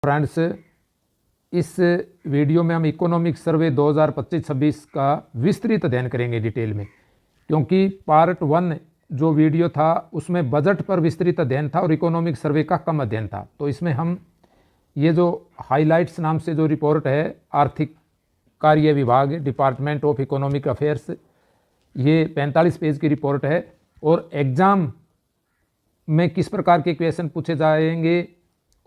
Friends, इस video में हम इकोनॉमिक सर्वे 2025-26 का विस्तृत अध्ययन करेंगे डिटेल में, क्योंकि पार्ट 1 जो वीडियो था उसमें बजट पर विस्तृत अध्ययन था और इकोनॉमिक सर्वे का कम अध्ययन था। तो इसमें हम ये जो हाइलाइट्स नाम से जो रिपोर्ट है आर्थिक कार्य विभाग डिपार्टमेंट ऑफ इकोनॉमिक अफेयर्स, ये 45 पेज की रिपोर्ट है और एग्ज़ाम में किस प्रकार के क्वेश्चन पूछे जाएंगे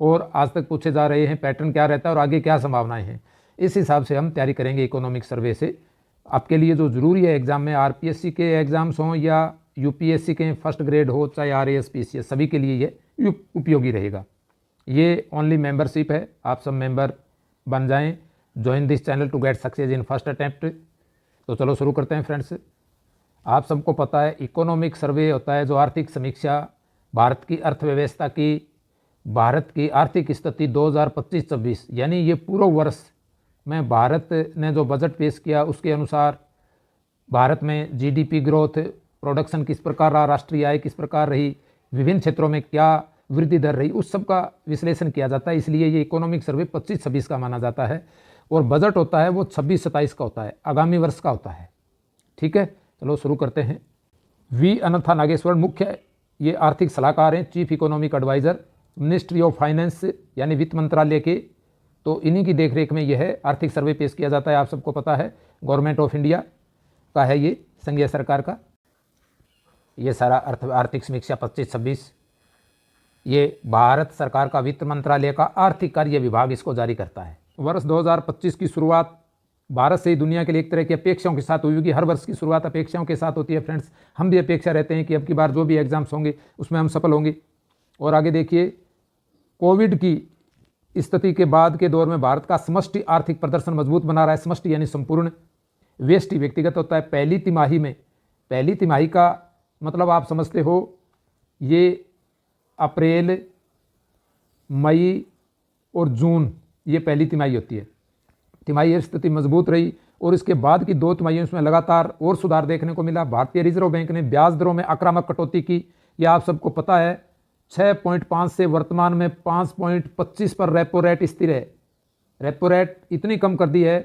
और आज तक पूछे जा रहे हैं, पैटर्न क्या रहता है और आगे क्या संभावनाएं हैं, इस हिसाब से हम तैयारी करेंगे इकोनॉमिक सर्वे से। आपके लिए जो ज़रूरी है एग्ज़ाम में, आरपीएससी के एग्ज़ाम्स हों या यूपीएससी के फर्स्ट ग्रेड हो, चाहे आरएएस पीसीएस, सभी के लिए ये उपयोगी रहेगा। ये ओनली मेंबरशिप है, आप सब मेंबर बन जाएं। Join this channel to get success in first attempt. तो चलो शुरू करते हैं फ्रेंड्स। आप सबको पता है इकोनॉमिक सर्वे होता है जो आर्थिक समीक्षा भारत की अर्थव्यवस्था की, भारत की आर्थिक स्थिति 2025-26 यानी ये पूरा वर्ष में भारत ने जो बजट पेश किया उसके अनुसार भारत में जीडीपी ग्रोथ, प्रोडक्शन किस प्रकार रहा, राष्ट्रीय आय किस प्रकार रही, विभिन्न क्षेत्रों में क्या वृद्धि दर रही, उस सब का विश्लेषण किया जाता है। इसलिए ये इकोनॉमिक सर्वे 25-26 का माना जाता है और बजट होता है वो 26-27 का होता है, आगामी वर्ष का होता है। ठीक है, चलो शुरू करते हैं। वी अनंथा नागेश्वर मुख्य ये आर्थिक सलाहकार हैं, chief economic adviser ministry of finance यानी वित्त मंत्रालय के। तो इन्हीं की देखरेख में यह है आर्थिक सर्वे पेश किया जाता है। आप सबको पता है गवर्नमेंट ऑफ इंडिया का है ये, संघीय सरकार का। ये सारा आर्थिक समीक्षा 25-26 ये भारत सरकार का वित्त मंत्रालय का आर्थिक कार्य विभाग इसको जारी करता है। वर्ष 2025 की शुरुआत भारत से ही दुनिया के लिए एक तरह की अपेक्षाओं के साथ हुई होगी। हर वर्ष की शुरुआत अपेक्षाओं के साथ होती है फ्रेंड्स। हम भी अपेक्षा रहते हैं कि अब की बार जो भी एग्जाम्स होंगे उसमें हम सफल होंगे। और आगे देखिए, कोविड की स्थिति के बाद के दौर में भारत का समष्टि आर्थिक प्रदर्शन मजबूत बना रहा है। समष्टि यानी संपूर्ण, व्यष्टि व्यक्तिगत होता है। पहली तिमाही का मतलब आप समझते हो ये अप्रैल, मई और जून, ये पहली तिमाही होती है। तिमाही स्थिति मजबूत रही और इसके बाद की 2 तिमाहियों में लगातार और सुधार देखने को मिला। भारतीय रिजर्व बैंक ने ब्याज दरों में आक्रामक कटौती की, यह आप सबको पता है। 6.5 से वर्तमान में 5.25 पर रेपो रेट स्थिर है। रेपो रेट इतनी कम कर दी है।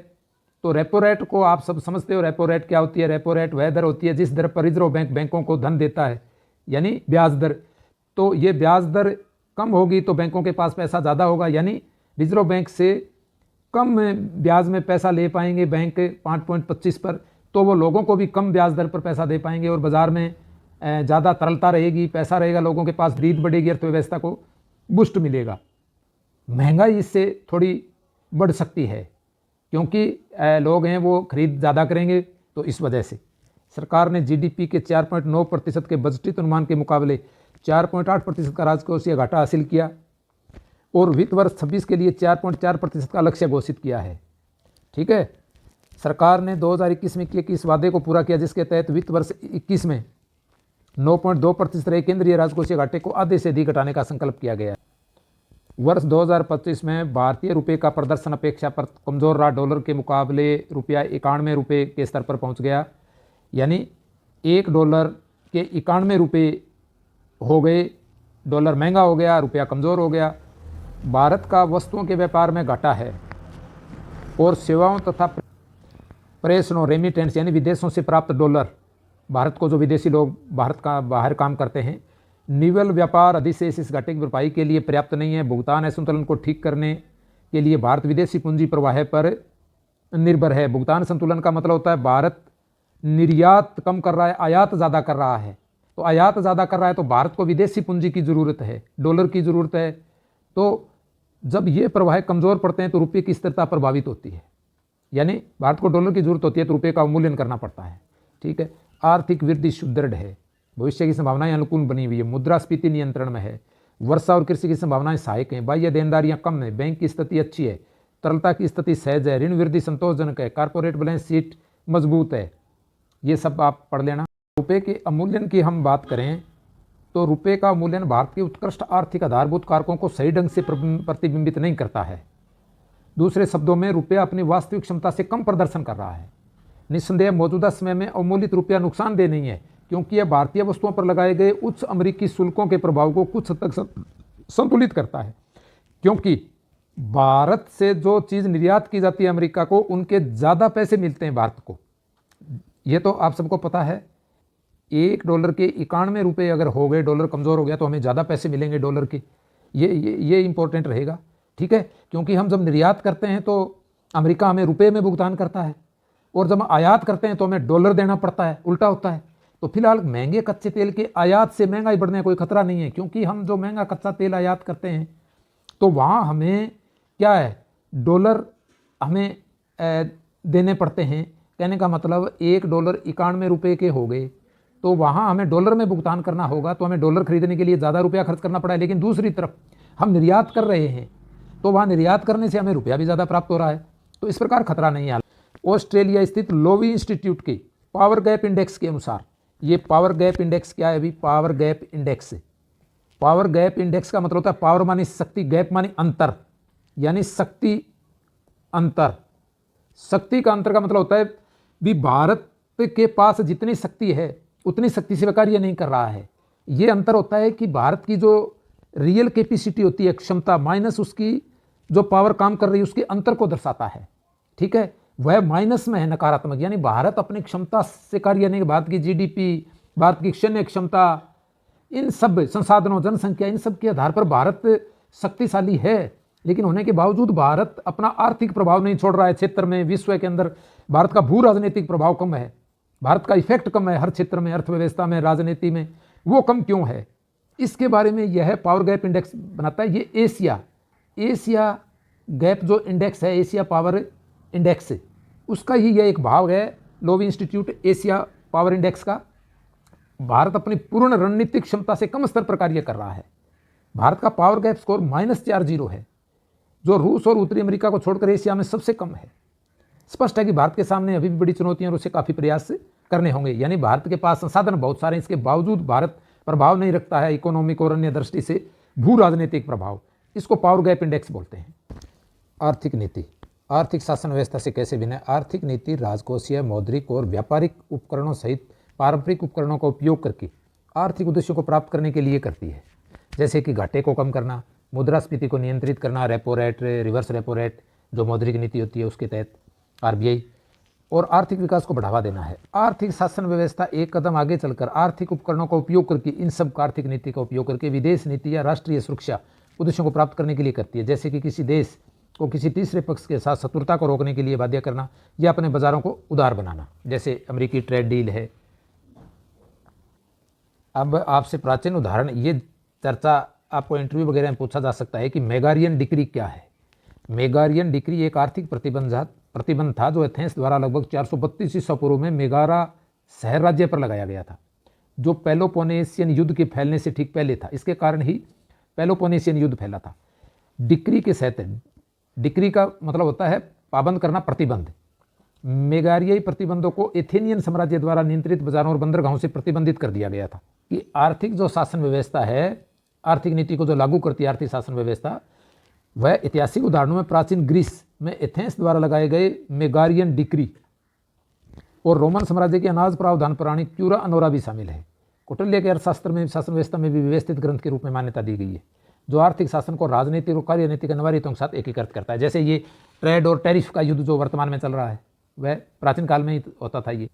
तो रेपो रेट को आप सब समझते हो, रेपो रेट क्या होती है? रेपो रेट वह दर होती है जिस दर पर रिजर्व बैंक बैंकों को धन देता है, यानी ब्याज दर। तो ये ब्याज दर कम होगी तो बैंकों के पास पैसा ज़्यादा होगा, यानी रिजर्व बैंक से कम ब्याज में पैसा ले पाएंगे बैंक 5.25 पर, तो वो लोगों को भी कम ब्याज दर पर पैसा दे पाएंगे और बाज़ार में ज़्यादा तरलता रहेगी, पैसा रहेगा लोगों के पास, खरीद बढ़ेगी, अर्थव्यवस्था को बूस्ट मिलेगा। महंगाई इससे थोड़ी बढ़ सकती है क्योंकि लोग हैं वो खरीद ज़्यादा करेंगे। तो इस वजह से सरकार ने जीडीपी के 4.9% के बजटीय अनुमान के मुकाबले 4.8% का राजकोषीय घाटा हासिल किया और वित्त वर्ष 26 के लिए 4.4% का लक्ष्य घोषित किया है। ठीक है, सरकार ने 2021 में किए कि इस वादे को पूरा किया जिसके तहत वित्त वर्ष 21 में 9.2% रहे केंद्रीय राजकोषीय घाटे को आधे से अधिक घटाने का संकल्प किया गया है। वर्ष 2025 में भारतीय रुपये का प्रदर्शन अपेक्षा पर कमज़ोर रहा। डॉलर के मुकाबले रुपया 91 रुपये के स्तर पर पहुंच गया, यानी $1 के 91 रुपये हो गए। डॉलर महंगा हो गया, रुपया कमज़ोर हो गया। भारत का वस्तुओं के व्यापार में घाटा है और सेवाओं तथा प्रेषणों, रेमिटेंस यानी विदेशों से प्राप्त डॉलर, भारत को जो विदेशी लोग भारत का बाहर काम करते हैं, निवल व्यापार अधिशेष इस घाटे की भरपाई के लिए पर्याप्त नहीं है। भुगतान असंतुलन को ठीक करने के लिए भारत विदेशी पूंजी प्रवाह पर निर्भर है। भुगतान संतुलन का मतलब होता है भारत निर्यात कम कर रहा है, आयात ज़्यादा कर रहा है। तो आयात ज़्यादा कर रहा है तो भारत को विदेशी पूंजी की ज़रूरत है, डॉलर की ज़रूरत है। तो जब ये प्रवाह कमज़ोर पड़ते हैं तो रुपये की स्थिरता प्रभावित होती है, यानी भारत को डॉलर की ज़रूरत होती है तो रुपये का अवमूल्यन करना पड़ता है। ठीक है, आर्थिक वृद्धि सुदृढ़ है, भविष्य की संभावनाएं अनुकूल बनी हुई है, मुद्रास्फीति नियंत्रण में है, वर्षा और कृषि की संभावनाएं सहायक हैं, बाह्य देनदारियां कम है, बैंक की स्थिति अच्छी है, तरलता की स्थिति सहज है, ऋण वृद्धि संतोषजनक है, कारपोरेट बैलेंस शीट मजबूत है। ये सब आप पढ़ लेना। रुपये के अवमूल्यन की हम बात करें तो रुपये का अवमूल्यन भारत के उत्कृष्ट आर्थिक आधारभूत कारकों को सही ढंग से प्रतिबिंबित नहीं करता है। दूसरे शब्दों में रुपया अपनी वास्तविक क्षमता से कम प्रदर्शन कर रहा है। निस्संदेह मौजूदा समय में अवमूलित रुपया नुकसानदेह नहीं है क्योंकि यह भारतीय वस्तुओं पर लगाए गए उच्च अमेरिकी शुल्कों के प्रभाव को कुछ हद तक संतुलित करता है। क्योंकि भारत से जो चीज़ निर्यात की जाती है अमेरिका को, उनके ज़्यादा पैसे मिलते हैं भारत को। ये तो आप सबको पता है। $1 के 91 रुपये अगर हो गए, डॉलर कमज़ोर हो गया तो हमें ज़्यादा पैसे मिलेंगे डॉलर के। ये इंपॉर्टेंट रहेगा, ठीक है। क्योंकि हम जब निर्यात करते हैं तो अमेरिका हमें रुपये में भुगतान करता है, और जब आयात करते हैं तो हमें डॉलर देना पड़ता है, उल्टा होता है। तो फिलहाल महंगे कच्चे तेल के आयात से महंगाई बढ़ने का कोई खतरा नहीं है, क्योंकि हम जो महंगा कच्चा तेल आयात करते हैं तो वहाँ हमें क्या है, डॉलर हमें देने पड़ते हैं। कहने का मतलब $1 91 रुपये के हो गए तो वहाँ हमें डॉलर में भुगतान करना होगा, तो हमें डॉलर खरीदने के लिए ज़्यादा रुपया खर्च करना पड़ा है। लेकिन दूसरी तरफ हम निर्यात कर रहे हैं तो वहाँ निर्यात करने से हमें रुपया भी ज़्यादा प्राप्त हो रहा है, तो इस प्रकार खतरा नहीं है। ऑस्ट्रेलिया स्थित लोवी इंस्टीट्यूट के पावर गैप इंडेक्स के अनुसार, ये पावर गैप इंडेक्स क्या है अभी, power gap index. Power gap index का मतलब होता है पावर मानी शक्ति, गैप मानी अंतर, यानी शक्ति अंतर। शक्ति का अंतर का मतलब होता है भी भारत के पास जितनी शक्ति है उतनी शक्ति से वह कार्य नहीं कर रहा है। ये अंतर होता है कि भारत की जो रियल कैपेसिटी होती है, क्षमता, माइनस उसकी जो पावर काम कर रही है, उसके अंतर को दर्शाता है, ठीक है। वह माइनस में है, नकारात्मक, यानी भारत अपनी क्षमता से कार्य नहीं, भारत की जीडीपी, भारत की सैन्य क्षमता, इन सब संसाधनों, जनसंख्या, इन सब के आधार पर भारत शक्तिशाली है। लेकिन होने के बावजूद भारत अपना आर्थिक प्रभाव नहीं छोड़ रहा है क्षेत्र में। विश्व के अंदर भारत का भू राजनीतिक प्रभाव कम है, भारत का इफेक्ट कम है हर क्षेत्र में, अर्थव्यवस्था में, राजनीति में। वो कम क्यों है, इसके बारे में यह पावर गैप इंडेक्स बनाता है। ये एशिया गैप जो इंडेक्स है, एशिया पावर इंडेक्स, उसका ही यह एक भाग है, Loewi institute Asia power index का। भारत अपनी पूर्ण रणनीतिक क्षमता से कम स्तर पर कार्य कर रहा है। भारत का पावर गैप स्कोर -40 है, जो रूस और उत्तरी अमेरिका को छोड़कर एशिया में सबसे कम है। स्पष्ट है कि भारत के सामने अभी भी बड़ी चुनौतियां और उसे काफ़ी प्रयास करने होंगे। यानी भारत के पास संसाधन बहुत सारे हैं, इसके बावजूद भारत प्रभाव नहीं रखता है इकोनॉमिक और अन्य दृष्टि से, भू राजनीतिक प्रभाव। इसको पावर गैप इंडेक्स बोलते हैं। आर्थिक नीति आर्थिक शासन व्यवस्था से कैसे भिन्न है? आर्थिक नीति राजकोषीय, मौद्रिक और व्यापारिक उपकरणों सहित पारंपरिक उपकरणों का उपयोग करके आर्थिक उद्देश्यों को प्राप्त करने के लिए करती है, जैसे कि घाटे को कम करना, मुद्रास्फीति को नियंत्रित करना, repo rate, reverse repo rate जो मौद्रिक नीति होती है उसके तहत आरबीआई, और आर्थिक विकास को बढ़ावा देना है। आर्थिक शासन व्यवस्था एक कदम आगे चलकर आर्थिक उपकरणों का उपयोग करके, इन सब आर्थिक नीति का उपयोग करके विदेश नीति या राष्ट्रीय सुरक्षा उद्देश्यों को प्राप्त करने के लिए करती है, जैसे कि किसी देश को किसी तीसरे पक्ष के साथ शत्रुता को रोकने के लिए बाध्य करना या अपने बाजारों को उदार बनाना, जैसे अमेरिकी ट्रेड डील है। अब आपसे प्राचीन उदाहरण, ये चर्चा आपको इंटरव्यू वगैरह में पूछा जा सकता है कि मेगारियन डिक्री क्या है। मेगारियन डिक्री एक आर्थिक प्रतिबंध था जो एथेंस द्वारा लगभग 432 ईसा पूर्व में मेगारा शहर राज्य पर लगाया गया था, जो पेलोपोनेशियन युद्ध के फैलने से ठीक पहले था। इसके कारण ही पेलोपोनेशियन युद्ध फैला था। डिक्री के साथ, डिक्री का मतलब होता है पाबंद करना, प्रतिबंध। मेगारियाई प्रतिबंधों को एथेनियन साम्राज्य द्वारा नियंत्रित बाजारों और बंदरगाहों से प्रतिबंधित कर दिया गया था। कि आर्थिक जो शासन व्यवस्था है, आर्थिक नीति को जो लागू करती है आर्थिक शासन व्यवस्था, वह ऐतिहासिक उदाहरणों में प्राचीन ग्रीस में एथेंस द्वारा लगाए गए मेगारियन डिक्री और रोमन साम्राज्य के अनाज प्रावधान प्राणी क्यूरा अनोरा भी शामिल है। कौटिल्य के अर्थशास्त्र में शासन व्यवस्था में भी व्यवस्थित ग्रंथ के रूप में मान्यता दी गई है, जो आर्थिक शासन को राजनीतिक और कार्यनीतिक अनिवार्यताओं के साथ एकीकृत करता है। जैसे ये ट्रेड और टैरिफ का युद्ध जो वर्तमान में चल रहा है, वह प्राचीन काल में ही होता था। ये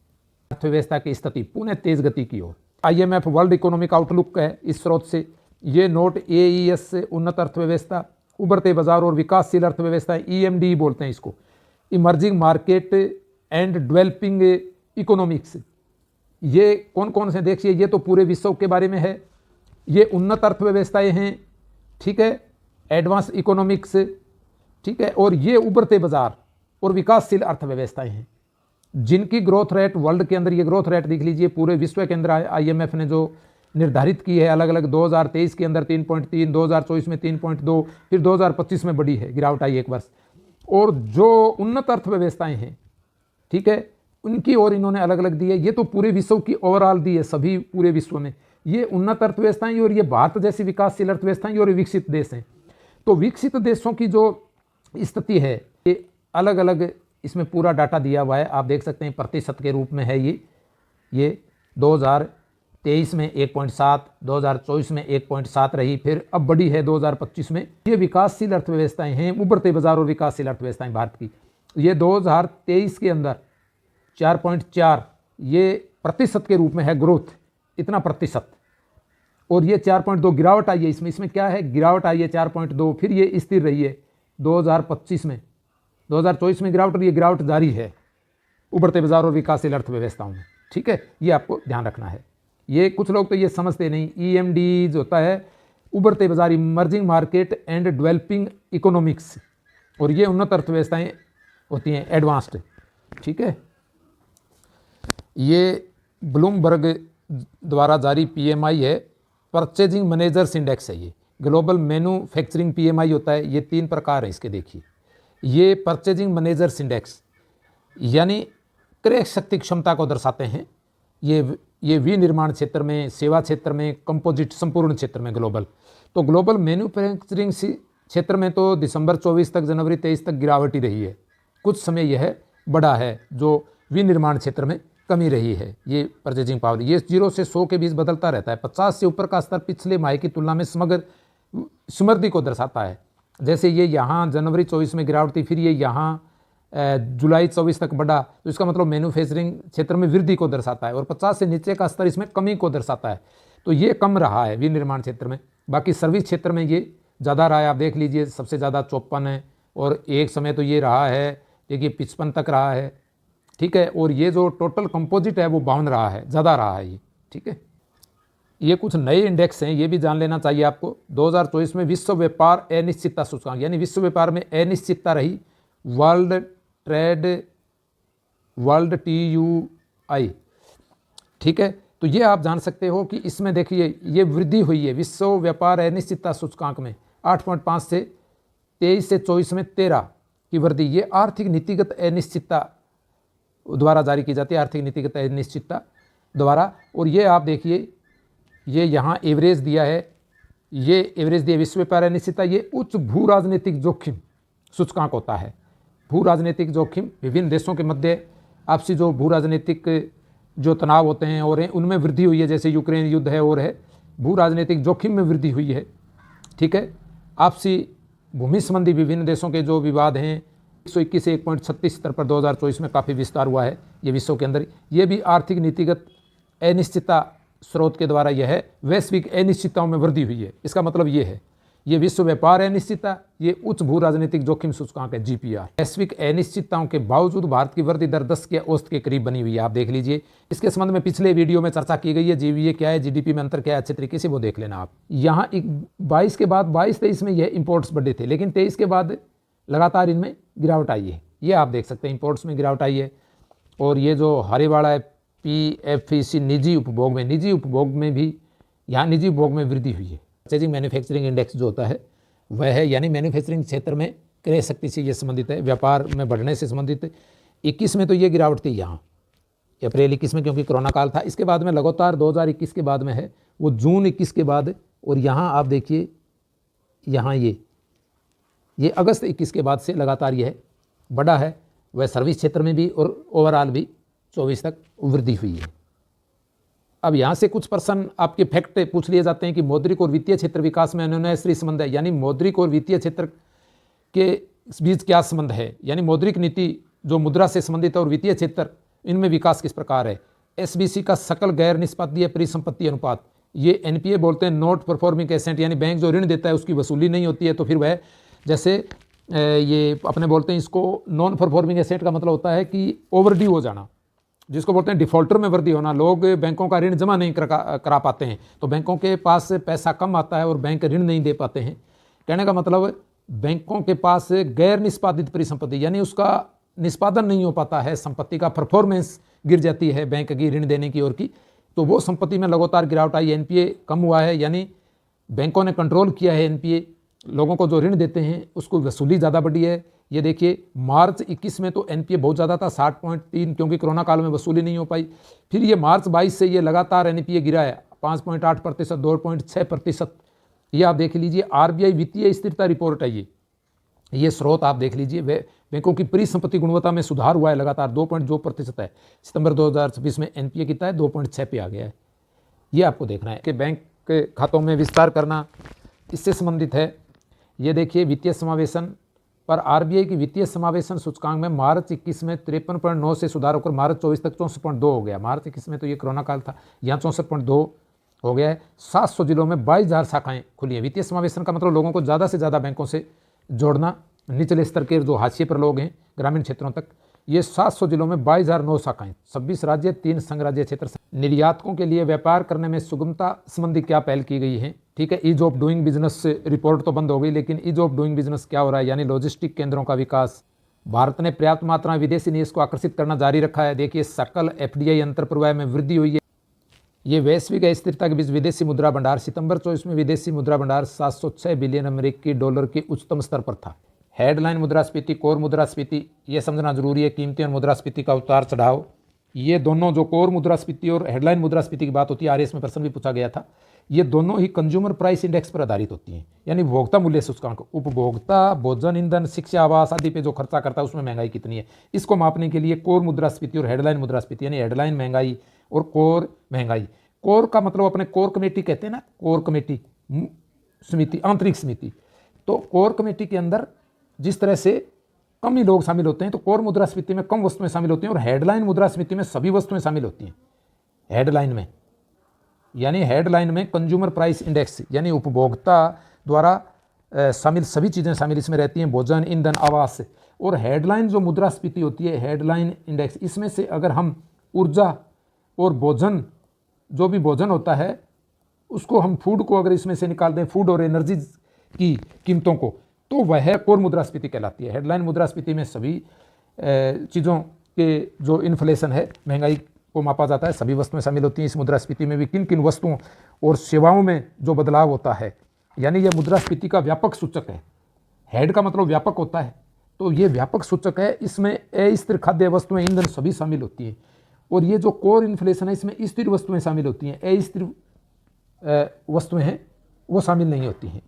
अर्थव्यवस्था की स्थिति पुनः तेज गति की ओर। IMF वर्ल्ड इकोनॉमिक आउटलुक है इस स्रोत से। ये नोट AES से उन्नत अर्थव्यवस्था, उभरते बाजार और विकासशील अर्थव्यवस्था, EMD बोलते हैं इसको, emerging market and developing economics. ये कौन कौन से देखिए, ये तो पूरे विश्व के बारे में है। ये उन्नत अर्थव्यवस्थाएं हैं, ठीक है, एडवांस इकोनॉमिक्स, ठीक है, और ये उभरते बाजार और विकासशील अर्थव्यवस्थाएं हैं, जिनकी ग्रोथ रेट वर्ल्ड के अंदर, ये ग्रोथ रेट देख लीजिए पूरे विश्व के अंदर IMF ने जो निर्धारित की है अलग अलग, 2023 के अंदर 3.3, 2024 में 3.2, फिर 2025 में बढ़ी है, गिरावट आई एक वर्ष। और जो उन्नत अर्थव्यवस्थाएं हैं, ठीक है, उनकी ओर इन्होंने अलग अलग दी है। ये तो पूरे विश्व की ओवरऑल दी है, सभी पूरे विश्व में ये उन्नत अर्थव्यवस्थाएं, और ये भारत जैसी विकासशील अर्थव्यवस्थाएं और विकसित देश हैं। तो विकसित देशों की जो स्थिति है, ये अलग अलग इसमें पूरा डाटा दिया हुआ है, आप देख सकते हैं प्रतिशत के रूप में है। ये 2023 में 1.7, 2024 में 1.7 रही, फिर अब बढ़ी है 2025 में। ये विकासशील अर्थव्यवस्थाएं हैं, उभरते बाजार और विकासशील अर्थव्यवस्थाएं भारत की। ये 2023 के अंदर 4.4 ये प्रतिशत के रूप में है ग्रोथ, इतना प्रतिशत, और ये 4.2 गिरावट आई है इसमें क्या है, गिरावट आई है 4.2, फिर ये स्थिर रही है 2025 में, 2024 में गिरावट, और ये गिरावट जारी है उभरते बाजार और विकासशील अर्थव्यवस्थाओं में। ठीक है, ये आपको ध्यान रखना है। ये कुछ लोग तो ये समझते नहीं, EMD जो होता है उभरते बाजार, emerging market and developing economics, और ये उन्नत अर्थव्यवस्थाएं होती हैं, एडवांस्ड। ठीक है, ये ब्लूमबर्ग द्वारा जारी PMI है, परचेजिंग मैनेजर्स इंडेक्स है। ये ग्लोबल मैन्युफैक्चरिंग PMI होता है। ये 3 प्रकार है इसके, देखिए। ये परचेजिंग मैनेजर्स इंडेक्स यानी क्रय शक्ति क्षमता को दर्शाते हैं। ये विनिर्माण क्षेत्र में, सेवा क्षेत्र में, कंपोजिट संपूर्ण क्षेत्र में ग्लोबल। तो ग्लोबल मैन्युफैक्चरिंग क्षेत्र में तो दिसंबर 24 तक जनवरी 23 तक गिरावट ही रही है। कुछ समय यह बढ़ा है, जो विनिर्माण क्षेत्र में कमी रही है। ये परचेजिंग पावर, ये 0 से 100 के बीच बदलता रहता है। 50 से ऊपर का स्तर पिछले माह की तुलना में समग्र समृद्धि को दर्शाता है। जैसे ये यहाँ जनवरी 24 में गिरावट थी, फिर ये यहाँ जुलाई 24 तक बढ़ा, तो इसका मतलब मैन्युफैक्चरिंग क्षेत्र में वृद्धि को दर्शाता है, और 50 से नीचे का स्तर इसमें कमी को दर्शाता है। तो ये कम रहा है विनिर्माण क्षेत्र में। बाकी सर्विस क्षेत्र में ये ज़्यादा रहा है। आप देख लीजिए, सबसे ज़्यादा 54 है, और एक समय तो ये रहा है, देखिए 55 तक रहा है। ठीक है, और ये जो टोटल कंपोजिट है वो 52 रहा है, ज़्यादा रहा है ये। ठीक है, ये कुछ नए इंडेक्स हैं, ये भी जान लेना चाहिए आपको। 2024 में विश्व व्यापार अनिश्चितता सूचकांक, यानी विश्व व्यापार में अनिश्चितता रही, वर्ल्ड TUI। ठीक है, तो ये आप जान सकते हो कि इसमें देखिए ये वृद्धि हुई है विश्व व्यापार अनिश्चितता सूचकांक में 8.5 से 23 से 24 में 13 की वृद्धि। ये आर्थिक नीतिगत अनिश्चितता द्वारा जारी की जाती है, आर्थिक नीतिगत अनिश्चितता द्वारा। और ये आप देखिए, ये यहाँ एवरेज दिया है, ये एवरेज दिया विश्व व्यापार अनिश्चितता। ये उच्च भू राजनीतिक जोखिम सूचकांक होता है। भू राजनीतिक जोखिम विभिन्न देशों के मध्य आपसी जो भू राजनीतिक जो तनाव होते हैं और उनमें वृद्धि हुई है, जैसे यूक्रेन युद्ध है और है, भू राजनीतिक जोखिम में वृद्धि हुई है। ठीक है, आपसी भूमि संबंधी विभिन्न देशों के जो विवाद हैं 121 से 1.36 स्तर पर 2024 में काफ़ी विस्तार हुआ है ये विश्व के अंदर। ये भी आर्थिक नीतिगत अनिश्चितता स्रोत के द्वारा यह है, वैश्विक अनिश्चितताओं में वृद्धि हुई है। इसका मतलब ये है, ये विश्व व्यापार अनिश्चितता, ये उच्च भू राजनीतिक जोखिम सूचकांक है GPR। वैश्विक अनिश्चितताओं के बावजूद भारत की वृद्धि दर 10 के औसत के करीब बनी हुई है। आप देख लीजिए, इसके संबंध में पिछले वीडियो में चर्चा की गई है। GVA क्या है, GDP में अंतर क्या है, अच्छे तरीके से वो देख लेना आप। यहाँ 22 के बाद 22-23 में यह इंपोर्ट्स बढ़े थे, लेकिन 23 के बाद लगातार इनमें गिरावट आई है। ये आप देख सकते हैं, इंपोर्ट्स में गिरावट आई है। और ये जो हरे वाला है PFEC निजी उपभोग में भी यहाँ निजी उपभोग में वृद्धि हुई है। परचेजिंग मैन्युफैक्चरिंग इंडेक्स जो होता है वह है, यानी मैन्युफैक्चरिंग क्षेत्र में क्रय शक्ति से ये संबंधित है, व्यापार में बढ़ने से संबंधित। 21 में तो ये गिरावट थी यहाँ अप्रैल 21 में, क्योंकि कोरोना काल था। इसके बाद में लगातार 2021 के बाद में है वो जून 21 के बाद, और यहाँ आप देखिए, यहाँ ये अगस्त 21 के बाद से लगातार यह बढ़ा है। वह सर्विस क्षेत्र में भी और ओवरऑल भी 24 तक वृद्धि हुई है। अब यहाँ से कुछ प्रश्न आपके फैक्ट पूछ लिए जाते हैं कि मौद्रिक और वित्तीय क्षेत्र विकास में अन्योन्याश्रय संबंध है, यानी मौद्रिक और वित्तीय क्षेत्र के बीच क्या संबंध है, यानी मौद्रिक नीति जो मुद्रा से संबंधित है और वित्तीय क्षेत्र इनमें विकास किस प्रकार है। SBC का सकल गैर निष्पादनीय परिसंपत्ति अनुपात, ये NPA बोलते हैं, नॉट परफॉर्मिंग एसेट, यानी बैंक जो ऋण देता है उसकी वसूली नहीं होती है, तो फिर वह जैसे ये अपने बोलते हैं इसको नॉन परफॉर्मिंग एसेट का मतलब होता है कि ओवरड्यू हो जाना, जिसको बोलते हैं डिफ़ॉल्टर में वृद्धि होना। लोग बैंकों का ऋण जमा नहीं करा पाते हैं, तो बैंकों के पास पैसा कम आता है और बैंक ऋण नहीं दे पाते हैं। कहने का मतलब बैंकों के पास गैर निष्पादित परिसंपत्ति, यानी उसका निष्पादन नहीं हो पाता है, संपत्ति का परफॉर्मेंस गिर जाती है बैंक की ऋण देने की ओर की, तो वो संपत्ति में लगातार गिरावट आई। NPA कम हुआ है, यानी बैंकों ने कंट्रोल किया है NPA, लोगों को जो ऋण देते हैं उसको वसूली ज़्यादा बढ़ी है। ये देखिए, मार्च 21 में तो NPA बहुत ज़्यादा था 60.3, क्योंकि कोरोना काल में वसूली नहीं हो पाई। फिर ये मार्च 22 से ये लगातार NPA गिरा है 5.8%, 2.6%। ये आप देख लीजिए, RBI वित्तीय स्थिरता रिपोर्ट है ये स्रोत आप देख लीजिए। वे बैंकों की परिसंपत्ति गुणवत्ता में सुधार हुआ है लगातार, 2.2% है। सितंबर 2026 में NPA कितना है, 2.6 पे आ गया है। ये आपको देखना है कि बैंक के खातों में विस्तार करना इससे संबंधित है। ये देखिए वित्तीय समावेशन पर आरबीआई की वित्तीय समावेशन सूचकांक में मार्च 21 में 53.9 से सुधार होकर मार्च 24 तक 64.2 हो गया। मार्च 21 में तो ये कोरोना काल था, यहाँ 64.2 हो गया है। 700 जिलों में 22,000 शाखाएं खुली हैं। वित्तीय समावेशन का मतलब लोगों को ज़्यादा से ज़्यादा बैंकों से जोड़ना, निचले स्तर के जो हाशिए पर लोग हैं ग्रामीण क्षेत्रों तक। ये 700 जिलों में 22,009 शाखाएं, 26 राज्य, 3 संघ राज्य क्षेत्र। निर्यातकों के लिए व्यापार करने में सुगमता संबंधी क्या पहल की गई है? ठीक है, ease of doing business report तो बंद हो गई, लेकिन ईज ऑफ डूइंग बिजनेस क्या हो रहा है, यानी लॉजिस्टिक केंद्रों का विकास। भारत ने पर्याप्त मात्रा में विदेशी निवेश को आकर्षित करना जारी रखा है। देखिए सकल एफडीआई अंतर प्रवाह में वृद्धि हुई है। ये वैश्विक अस्थिरता के बीच विदेशी मुद्रा भंडार सितंबर 24 में विदेशी मुद्रा भंडार 706 बिलियन अमेरिकी डॉलर के उच्चतम स्तर पर था। हेडलाइन मुद्रास्फीति, कोर मुद्रास्फीति, ये समझना जरूरी है। कीमतें और मुद्रास्फीति का उतार चढ़ाव, ये दोनों जो कोर मुद्रास्फीति और हेडलाइन मुद्रास्फीति की बात होती है, आरएस में प्रश्न भी पूछा गया था, ये दोनों ही कंज्यूमर प्राइस इंडेक्स पर आधारित होती हैं, यानी उपभोक्ता मूल्य सूचकांक। उपभोक्ता भोजन, ईंधन, शिक्षा, आवास आदि पे जो खर्चा करता है उसमें महंगाई कितनी है, इसको मापने के लिए कोर मुद्रास्फीति और हेडलाइन मुद्रास्फीति, यानी हेडलाइन महंगाई और कोर महंगाई। कोर का मतलब अपने कोर कमेटी कहते हैं ना, कोर कमेटी समिति, आंतरिक समिति। तो कोर कमेटी के अंदर जिस तरह से कम ही लोग शामिल होते हैं, तो कोर मुद्रास्फीति में कम वस्तुएं शामिल होती हैं, और हेडलाइन मुद्रास्फीति में सभी वस्तुएं शामिल होती हैं। हेडलाइन में यानी हेडलाइन में कंज्यूमर प्राइस इंडेक्स, यानी उपभोक्ता द्वारा शामिल सभी चीज़ें शामिल इसमें रहती हैं, भोजन, ईंधन, आवास। और हेडलाइन जो मुद्रास्फीति होती है, हेडलाइन इंडेक्स, इसमें से अगर हम ऊर्जा और भोजन, जो भी भोजन होता है उसको हम फूड को अगर इसमें से निकाल दें, फूड और एनर्जी की कीमतों को, तो वह कोर मुद्रास्फीति कहलाती है। हेडलाइन मुद्रास्फीति में सभी चीज़ों के जो इन्फ्लेशन है, महंगाई को मापा जाता है, सभी वस्तुएं शामिल होती हैं। इस मुद्रास्फीति में भी किन किन वस्तुओं और सेवाओं में जो बदलाव होता है, यानी यह मुद्रास्फीति का व्यापक सूचक है। हेड का मतलब व्यापक होता है, तो ये व्यापक सूचक है। इसमें अस्थिर खाद्य वस्तुएं, ईंधन सभी शामिल होती हैं। और ये जो कोर इन्फ्लेशन है, इसमें स्थिर वस्तुएं शामिल होती हैं, अस्थिर वस्तुएं हैं वो शामिल नहीं होती हैं।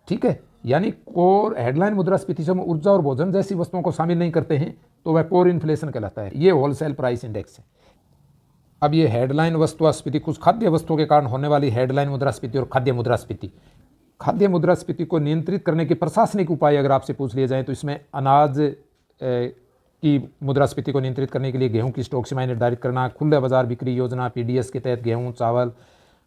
ठीक है, यानी कोर हेडलाइन मुद्रास्फीति से हम ऊर्जा और भोजन जैसी वस्तुओं को शामिल नहीं करते हैं, तो वह कोर इन्फ्लेशन कहलाता है। ये होलसेल प्राइस इंडेक्स है। अब ये हेडलाइन वस्तुस्फीति, कुछ खाद्य वस्तुओं के कारण होने वाली हेडलाइन मुद्रास्फीति और खाद्य मुद्रास्फीति। खाद्य मुद्रास्फीति को नियंत्रित करने के प्रशासनिक उपाय अगर आपसे पूछ लिए जाएं, तो इसमें अनाज की मुद्रास्फीति को नियंत्रित करने के लिए गेहूं की स्टॉक सीमाएं निर्धारित करना, खुले बाजार बिक्री योजना, पीडीएस के तहत गेहूं, चावल,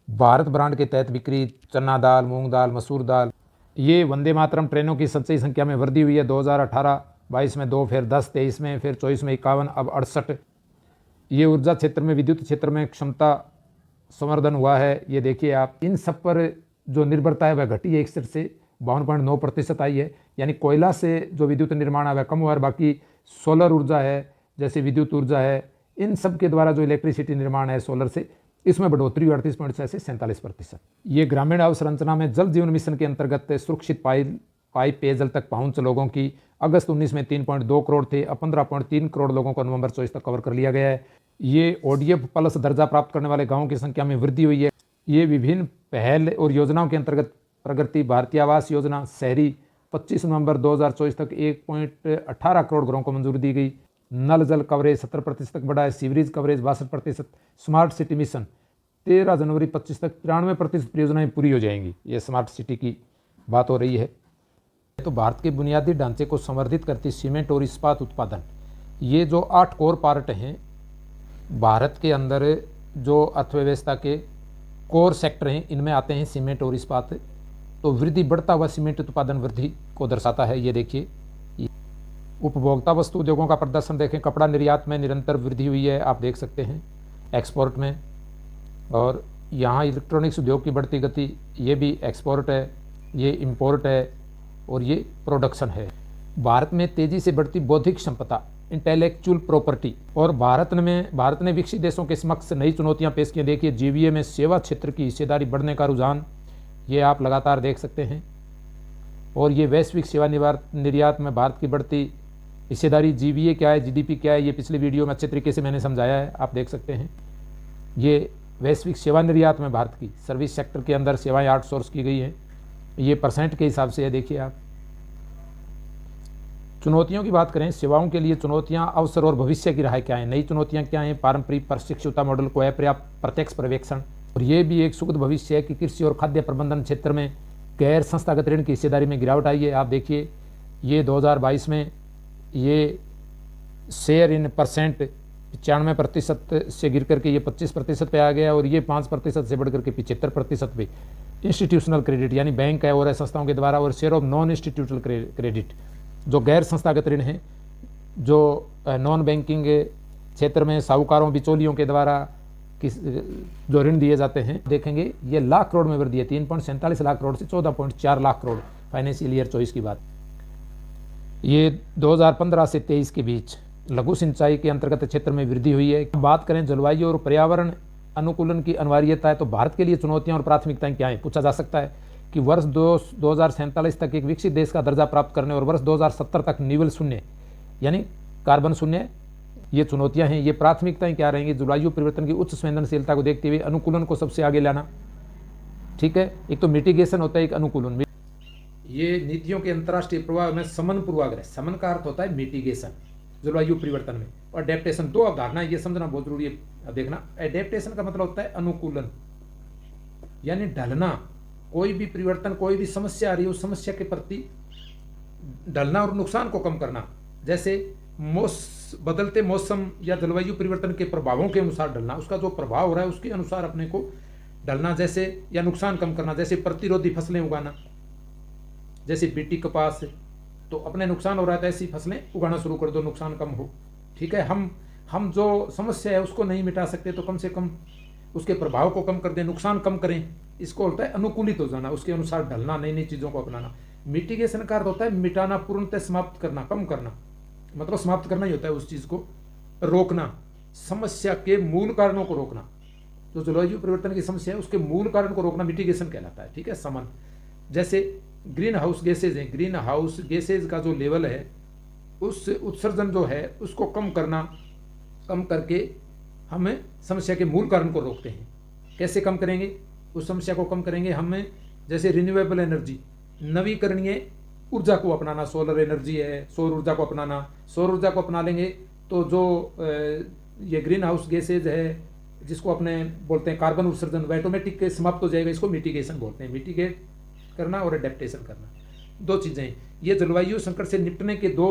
भारत ब्रांड के तहत बिक्री, चना दाल, मूंग दाल, मसूर दाल। ये वंदे मातरम ट्रेनों की सच्ची संख्या में वृद्धि हुई है। 2018-22 में 2, फिर 10-23 में, फिर 24 में 51, अब 68। ये ऊर्जा क्षेत्र में, विद्युत क्षेत्र में क्षमता संवर्धन हुआ है। ये देखिए आप, इन सब पर जो निर्भरता है वह घटी है 61 से 52.9% आई है। यानी कोयला से जो विद्युत निर्माण है वह कम हुआ है। बाकी सोलर ऊर्जा है, जैसे विद्युत ऊर्जा है, इन सब के द्वारा जो इलेक्ट्रिसिटी निर्माण है सोलर से, इसमें बढ़ोतरी 38.6 से 47%। ये ग्रामीण अवसंरचना में जल जीवन मिशन के अंतर्गत सुरक्षित पाइप पेयजल तक पहुंच लोगों की अगस्त 19 में 3.2 करोड़ थे, अब 15.3 करोड़ लोगों को नवंबर 24 तक कवर कर लिया गया है। ये ODF प्लस दर्जा प्राप्त करने वाले गाँवों की संख्या में वृद्धि हुई है। ये विभिन्न पहल और योजनाओं के अंतर्गत प्रगति भारतीय आवास योजना शहरी 25 नवंबर 2024 तक 1.18 करोड़ घरों को मंजूरी दी गई। नल जल कवरेज 70% तक बढ़ा है। Sewerage coverage 62%। Smart city mission 13 जनवरी 25 तक 93% परियोजनाएं पूरी हो जाएंगी। ये स्मार्ट सिटी की बात हो रही है। तो भारत के बुनियादी ढांचे को संवर्धित करती सीमेंट और इस्पात उत्पादन, ये जो 8 कोर पार्ट हैं भारत के अंदर, जो अर्थव्यवस्था के कोर सेक्टर हैं, इनमें आते हैं सीमेंट और इस्पात। तो वृद्धि, बढ़ता हुआ सीमेंट उत्पादन वृद्धि को दर्शाता है। ये देखिए, उपभोक्ता वस्तु उद्योगों का प्रदर्शन देखें। कपड़ा निर्यात में निरंतर वृद्धि हुई है, आप देख सकते हैं, एक्सपोर्ट में। और यहाँ इलेक्ट्रॉनिक्स उद्योग की बढ़ती गति, ये भी एक्सपोर्ट है, ये इंपोर्ट है और ये प्रोडक्शन है। भारत में तेजी से बढ़ती बौद्धिक संपदा, इंटेलेक्चुअल प्रॉपर्टी, और भारत ने विकसित देशों के समक्ष नई चुनौतियां पेश की। देखिए, जीवीए में सेवा क्षेत्र की हिस्सेदारी बढ़ने का रुझान, ये आप लगातार देख सकते हैं। और ये वैश्विक सेवा निर्यात में भारत की बढ़ती हिस्सेदारी, जीवीए क्या है, जीडीपी क्या है, ये पिछले वीडियो में अच्छे तरीके से मैंने समझाया है, आप देख सकते हैं। ये वैश्विक सेवा निर्यात में भारत की सर्विस सेक्टर के अंदर सेवाएं आउटसोर्स की गई हैं, ये % के हिसाब से है। देखिए आप, चुनौतियों की बात करें, सेवाओं के लिए चुनौतियां, अवसर और भविष्य की राह क्या है। नई चुनौतियां क्या हैं? पारंपरिक प्रशिक्षुता मॉडल को अपर्याप्त प्रत्यक्ष पर्यवेक्षण, और ये भी एक सुखद भविष्य है कि कृषि और खाद्य प्रबंधन क्षेत्र में गैर संस्थागत ऋण की हिस्सेदारी में गिरावट आई है। आप देखिए ये 2022 में ये शेयर इन परसेंट 95% से गिर करके ये 25% पे आ गया और ये 5% से बढ़ करके 75% पे। इंस्टीट्यूशनल क्रेडिट यानी बैंक है और संस्थाओं के द्वारा, और share of non institutional credit जो गैर संस्थागत ऋण हैं, जो नॉन बैंकिंग क्षेत्र में साहूकारों बिचौलियों के द्वारा जो ऋण दिए जाते हैं, देखेंगे ये लाख करोड़ में वृद्धि है, 3.47 लाख करोड़ से 14.4 लाख करोड़ फाइनेंशियल ईयर 24 की बात। ये 2015 से 23 के बीच लघु सिंचाई के अंतर्गत क्षेत्र में वृद्धि हुई है। बात करें जलवायु और पर्यावरण अनुकूलन की अनिवार्यता है तो भारत के लिए चुनौतियां और प्राथमिकताएं क्या हैं, पूछा जा सकता है कि वर्ष 2047 तक एक विकसित देश का दर्जा प्राप्त करने और वर्ष 2070 तक नीवल शून्य यानी कार्बन शून्य, ये चुनौतियां हैं। ये प्राथमिकताएं क्या रहेंगी, जलवायु परिवर्तन की उच्च संवेदनशीलता को देखते हुए अनुकूलन को सबसे आगे लाना, ठीक है। एक तो मिटिगेशन होता है, एक अनुकूलन। ये नीतियों के अंतर्राष्ट्रीय प्रभाव में समन पूर्वाग्रह, समन का अर्थ होता है मिटिगेशन जलवायु परिवर्तन में, और अडेप्टेशन, दो अवधारणा ये समझना बहुत जरूरी है। देखना, एडेप्टेशन का मतलब होता है अनुकूलन यानी ढलना, कोई भी परिवर्तन, कोई भी समस्या आ रही है उस समस्या के प्रति ढलना और नुकसान को कम करना। जैसे बदलते मौसम या जलवायु परिवर्तन के प्रभावों के अनुसार ढलना, उसका जो प्रभाव हो रहा है उसके अनुसार अपने को ढलना, जैसे या नुकसान कम करना। जैसे प्रतिरोधी फसलें उगाना, जैसे बीटी कपास, तो अपने नुकसान हो रहा है तो ऐसी फसलें उगाना शुरू कर दो, नुकसान कम हो, ठीक है। हम जो समस्या है उसको नहीं मिटा सकते तो कम से कम उसके प्रभाव को कम कर दें, नुकसान कम करें, इसको होता है अनुकूलित हो जाना, उसके अनुसार ढलना, नई नई चीज़ों को अपनाना। मिटिगेशन का अर्थ होता है मिटाना, पूर्णतः समाप्त करना, कम करना, मतलब समाप्त करना ही होता है उस चीज़ को, रोकना, समस्या के मूल कारणों को रोकना। जो जलवायु परिवर्तन की समस्या है उसके मूल कारण को रोकना मिटिगेशन कहलाता है, ठीक है। समन, जैसे ग्रीन हाउस गैसेज है, ग्रीन हाउस गैसेज का जो लेवल है उस उत्सर्जन जो है उसको कम करना, कम करके हमें समस्या के मूल कारण को रोकते हैं। कैसे कम करेंगे उस समस्या को, कम करेंगे हमें जैसे रिन्यूएबल एनर्जी, नवीकरणीय ऊर्जा को अपनाना, सोलर एनर्जी है, सौर ऊर्जा को अपनाना। सौर ऊर्जा को अपना लेंगे तो जो ये ग्रीन हाउस गैसेज है जिसको अपने बोलते हैं कार्बन उत्सर्जन, वह ऑटोमेटिक समाप्त हो जाएगा। इसको मिटिगेशन बोलते हैं, मिटिगेट करना और एडेप्टेशन करना, दो चीज़ें। ये जलवायु संकट से निपटने के दो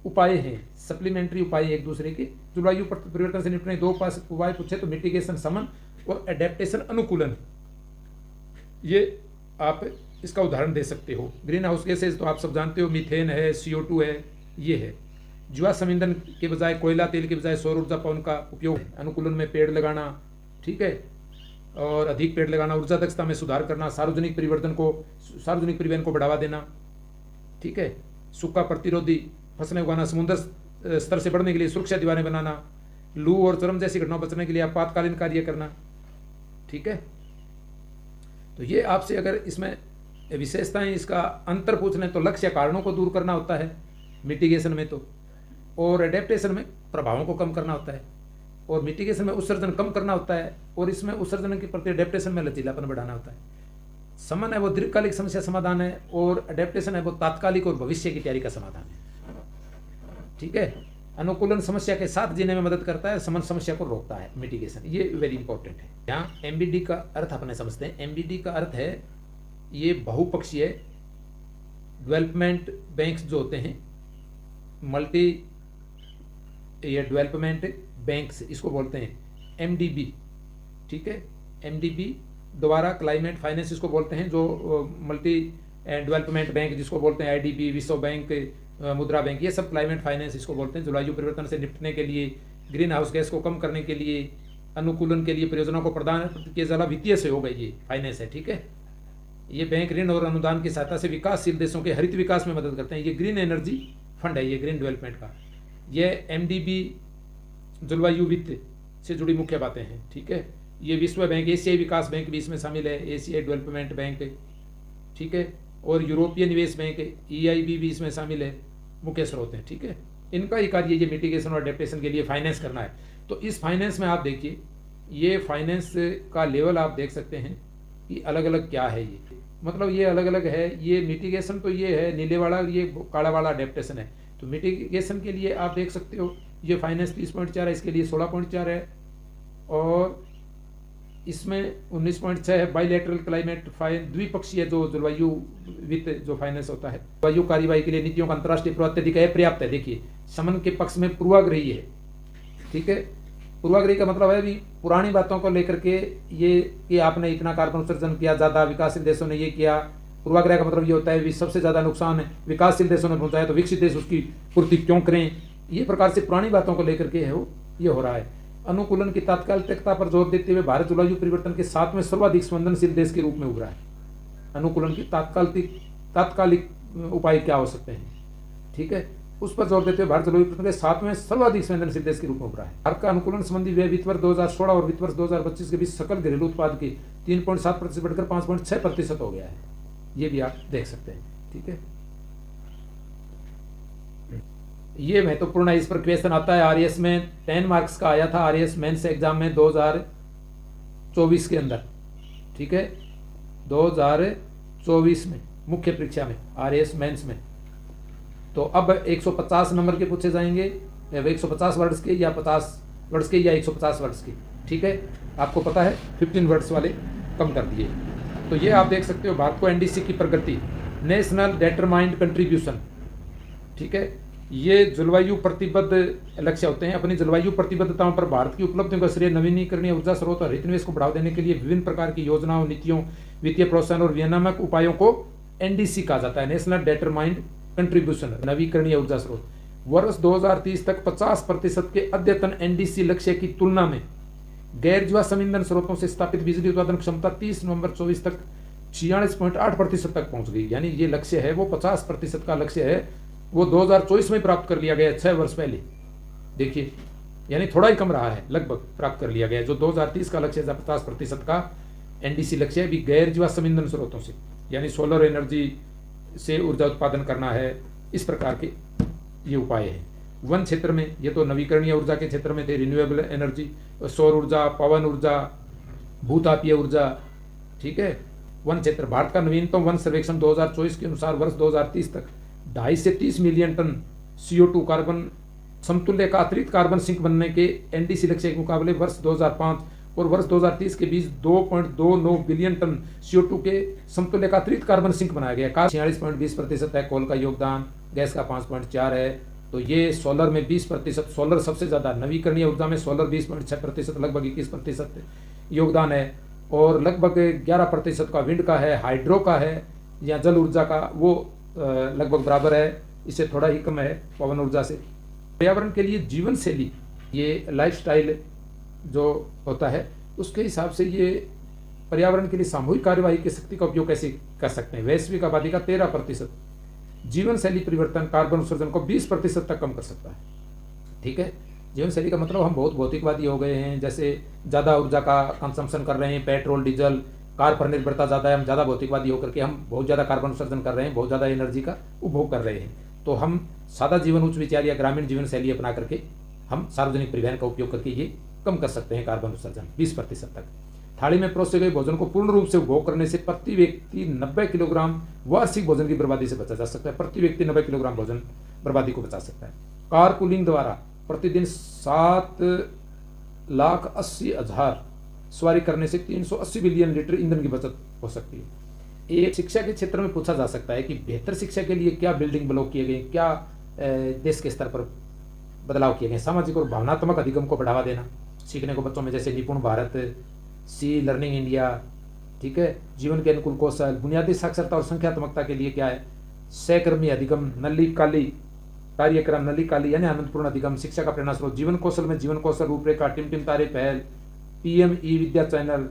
उपाय हैं, सप्लीमेंट्री उपाय एक दूसरे के। जलवायु परिवर्तन से निपटने दो उपाय पूछे तो मिटिगेशन समन और एडेप्टेशन अनुकूलन, ये आप इसका उदाहरण दे सकते हो। ग्रीन हाउस गैसेज तो आप सब जानते हो, मीथेन है, CO2 है, ये है। जीवाश्म ईंधन के बजाय कोयला तेल के बजाय सौर ऊर्जा पवन का उपयोग, अनुकूलन में पेड़ लगाना, ठीक है, और अधिक पेड़ लगाना, ऊर्जा दक्षता में सुधार करना, सार्वजनिक परिवहन को बढ़ावा देना, ठीक है, सूखा प्रतिरोधी फसलें उगाना, समुद्र स्तर से बढ़ने के लिए सुरक्षा दीवारें बनाना, लू और चरम जैसी घटनाओं बचने के लिए आपातकालीन कार्य करना, ठीक है। तो ये आपसे अगर इसमें विशेषताएं, इसका अंतर पूछने तो लक्ष्य कारणों को दूर करना होता है मिटिगेशन में तो, और एडेप्टेशन में प्रभावों को कम करना होता है, और मिटिगेशन में उत्सर्जन कम करना होता है, और इसमें उत्सर्जन के प्रति एडेप्टेशन में लचीलापन बढ़ाना होता है। समन है वो दीर्घकालिक समस्या समाधान है, और एडेप्टेशन है वो तात्कालिक और भविष्य की तैयारी का समाधान है, ठीक है। अनुकूलन समस्या के साथ जीने में मदद करता है, समन समस्या को रोकता है, मिटिगेशन, ये वेरी इंपॉर्टेंट है। यहाँ MBD का अर्थ अपने समझते हैं। MBD का अर्थ है ये बहुपक्षीय डेवलपमेंट बैंक्स जो होते हैं, मल्टी ये डेवलपमेंट बैंक्स इसको बोलते हैं MDB, ठीक है। MDB दोबारा क्लाइमेट फाइनेंस इसको बोलते हैं, जो मल्टी डेवलपमेंट बैंक जिसको बोलते हैं IDB, विश्व बैंक, मुद्रा बैंक, ये सब क्लाइमेट फाइनेंस इसको बोलते हैं। जलवायु परिवर्तन से निपटने के लिए, ग्रीन हाउस गैस को कम करने के लिए, अनुकूलन के लिए परियोजनाओं को प्रदान किए जाना वित्तीय सहयोग है, ये फाइनेंस है, ठीक है। ये बैंक ऋण और अनुदान की सहायता से विकासशील देशों के हरित विकास में मदद करते हैं। ये ग्रीन एनर्जी फंड है, ये ग्रीन डेवलपमेंट का। ये MDB जलवायु वित्त से जुड़ी मुख्य बातें हैं, ठीक है। ये विश्व बैंक, एशियाई विकास बैंक भी इसमें शामिल है, एशियाई डेवलपमेंट बैंक, ठीक है, और यूरोपीय निवेश बैंक EIB भी इसमें शामिल है, मुख्य स्रोत हैं, ठीक है। इनका ही कार्य ये मिटिगेशन और एडेप्टेशन के लिए फाइनेंस करना है। तो इस फाइनेंस में आप देखिए, ये फाइनेंस का लेवल आप देख सकते हैं कि अलग अलग क्या है, ये मतलब ये अलग अलग है। ये मिटिगेशन तो ये है नीले वाला, ये काला वाला एडेप्टेशन है। तो मिटिगेशन के लिए आप देख सकते हो ये फाइनेंस 30.4 है, इसके लिए 16.4 है, और इसमें 19.6 है बाइलेटरल क्लाइमेट द्विपक्षीय जो जलवायु वित्त जो फाइनेंस होता है, जलवायु कार्यवाही के लिए नीतियों का अंतर्राष्ट्रीय पूर्व अत्यधिक अपर्याप्त है। देखिए समन के पक्ष में पूर्वाग्रही है, ठीक है। पूर्वाग्रही का मतलब है भी पुरानी बातों को लेकर के ये कि आपने इतना कार्बन उत्सर्जन किया ज़्यादा, विकासशील देशों ने ये किया। पूर्वाग्रह का मतलब ये होता है भी सबसे ज़्यादा नुकसान विकासशील देशों ने पहुंचाया तो विकसित देश उसकी पूर्ति क्यों करें, ये प्रकार से पुरानी बातों को लेकर के है ये हो रहा है। अनुकूलन की तात्कालिकता पर जोर देते हुए भारत जलवायु परिवर्तन के 7वें सर्वाधिक संवेदनशील देश के रूप में उभरा है। अनुकूलन की तात्कालिक उपाय क्या हो सकते हैं, ठीक है, उस पर जोर देते हुए भारत जलवायु परिवर्तन के 7वें सर्वाधिक संवेदनशील देश के रूप में उभरा है। भारत का अनुकूलन संबंधी व्यय वित्त वर्ष 2016 और वित्त वर्ष 2025 के बीच सकल घरेलू उत्पाद के 3.7% बढ़कर 5.6% हो गया है। ये भी आप देख सकते हैं, ठीक है। ये महत्वपूर्ण है, इस पर क्वेश्चन आता है आरएएस में 10 मार्क्स का आया था आरएएस मेंस एग्जाम में 2024 के अंदर, ठीक है, 2024 में मुख्य परीक्षा में आरएएस मेंस में। तो अब 150 नंबर के पूछे जाएंगे, 150 वर्ड्स के या 50 वर्ड्स के या 150 वर्ड्स के, ठीक है। आपको पता है 15 वर्ड्स वाले कम कर दिए। तो ये आप देख सकते हो भारत को एनडीसी की प्रगति, नेशनल डिटरमाइंड कंट्रीब्यूशन, ठीक है। ये जलवायु प्रतिबद्ध लक्ष्य होते हैं। अपनी जलवायु प्रतिबद्धताओं पर भारत की उपलब्धियों का श्रेय नवीनीकरणीय ऊर्जा स्रोत और हरित निवेश को बढ़ावा देने के लिए विभिन्न प्रकार की योजनाओं, नीतियों, वित्तीय प्रोत्साहन और विनियामक उपायों को एनडीसी कहा जाता है, नेशनल डिटरमाइंड कंट्रीब्यूशन, नवीकरणीय ऊर्जा स्रोत। वर्ष 2030 तक 50% के अद्यतन एनडीसी लक्ष्य की तुलना में गैर जीवाश्म ईंधन स्रोतों से स्थापित बिजली उत्पादन क्षमता 30 नवंबर 24 तक 46.8% तक पहुंच गई। यानी ये लक्ष्य है वो 50% का लक्ष्य है, वो 2024 में प्राप्त कर लिया गया, 6 वर्ष पहले। देखिए यानी थोड़ा ही कम रहा है, लगभग प्राप्त कर लिया गया है। जो 2030 का लक्ष्य है 50% का एनडीसी लक्ष्य है भी गैर जीवाश्म ईंधन स्रोतों से, यानी सोलर एनर्जी से ऊर्जा उत्पादन करना है, इस प्रकार के ये उपाय हैं। वन क्षेत्र में ये तो नवीकरणीय ऊर्जा के क्षेत्र में थे, रिन्यूएबल एनर्जी, सौर ऊर्जा, पवन ऊर्जा, भूतापीय ऊर्जा, ठीक है। वन क्षेत्र, भारत का नवीनतम वन सर्वेक्षण 2024 के अनुसार वर्ष 2030 तक 2.5 से 30 मिलियन टन CO2 कार्बन समतुल्य का अतिरिक्त कार्बन सिंक बनने के एनडीसी लक्ष्य के मुकाबले वर्ष 2005 और वर्ष 2030 के बीच 2.29 बिलियन टन CO2 के समतुल्य का अतिरिक्त कार्बन सिंक बनाया गया। 46.20% है, कोल का योगदान, गैस का 5.4 है। तो ये सोलर में 20%, सोलर सबसे ज़्यादा, नवीकरणीय ऊर्जा में सोलर 20.6%, लगभग 21% योगदान है, और लगभग 11% का विंड का है, हाइड्रो का है या जल ऊर्जा का, वो लगभग बराबर है, इससे थोड़ा ही कम है पवन ऊर्जा से। पर्यावरण के लिए जीवन शैली, ये लाइफस्टाइल जो होता है उसके हिसाब से ये पर्यावरण के लिए सामूहिक कार्यवाही की शक्ति का उपयोग कैसे कर सकते हैं। वैश्विक आबादी का 13% जीवन शैली परिवर्तन कार्बन उत्सर्जन को 20% तक कम कर सकता है, ठीक है। जीवन शैली का मतलब हम बहुत भौतिकवादी हो गए हैं, जैसे ज़्यादा ऊर्जा का कंजम्पशन कर रहे हैं, पेट्रोल डीजल कार पर निर्भरता ज़्यादा है, हम ज़्यादा भौतिकवादी होकर के हम बहुत ज़्यादा कार्बन उत्सर्जन कर रहे हैं, बहुत ज़्यादा एनर्जी का उपभोग कर रहे हैं। तो हम सादा जीवन, उच्च विचार या ग्रामीण जीवन शैली अपना करके हम सार्वजनिक परिवहन का उपयोग करके ये कम कर सकते हैं कार्बन उत्सर्जन 20% तक। थाली में परोसे गए भोजन को पूर्ण रूप से उपभोग करने से प्रति व्यक्ति 90 किलोग्राम वार्षिक भोजन की बर्बादी से बचा जा सकता है। प्रति व्यक्ति 90 किलोग्राम भोजन बर्बादी को बचा सकता है। कार कूलिंग द्वारा प्रतिदिन 7,80,000 सवारी करने से 380 बिलियन लीटर ईंधन की बचत हो सकती है। एक शिक्षा के क्षेत्र में पूछा जा सकता है कि बेहतर शिक्षा के लिए क्या बिल्डिंग ब्लॉक किए गए, क्या देश के स्तर पर बदलाव किए गए। सामाजिक और भावनात्मक अधिगम को बढ़ावा देना, सीखने को बच्चों में, जैसे निपुण भारत, सी लर्निंग इंडिया, ठीक है। जीवन के अनुकूल कौशल, बुनियादी साक्षरता और संख्यात्मकता के लिए क्या है, सहकर्मी अधिगम, नली काली कार्यक्रम, नली काली यानी आनंदपूर्ण अधिगम, शिक्षा का प्रेरणा स्रोत, जीवन कौशल में जीवन कौशल रूपरेखा, टिम तारे पहल, PM ई विद्या चैनल,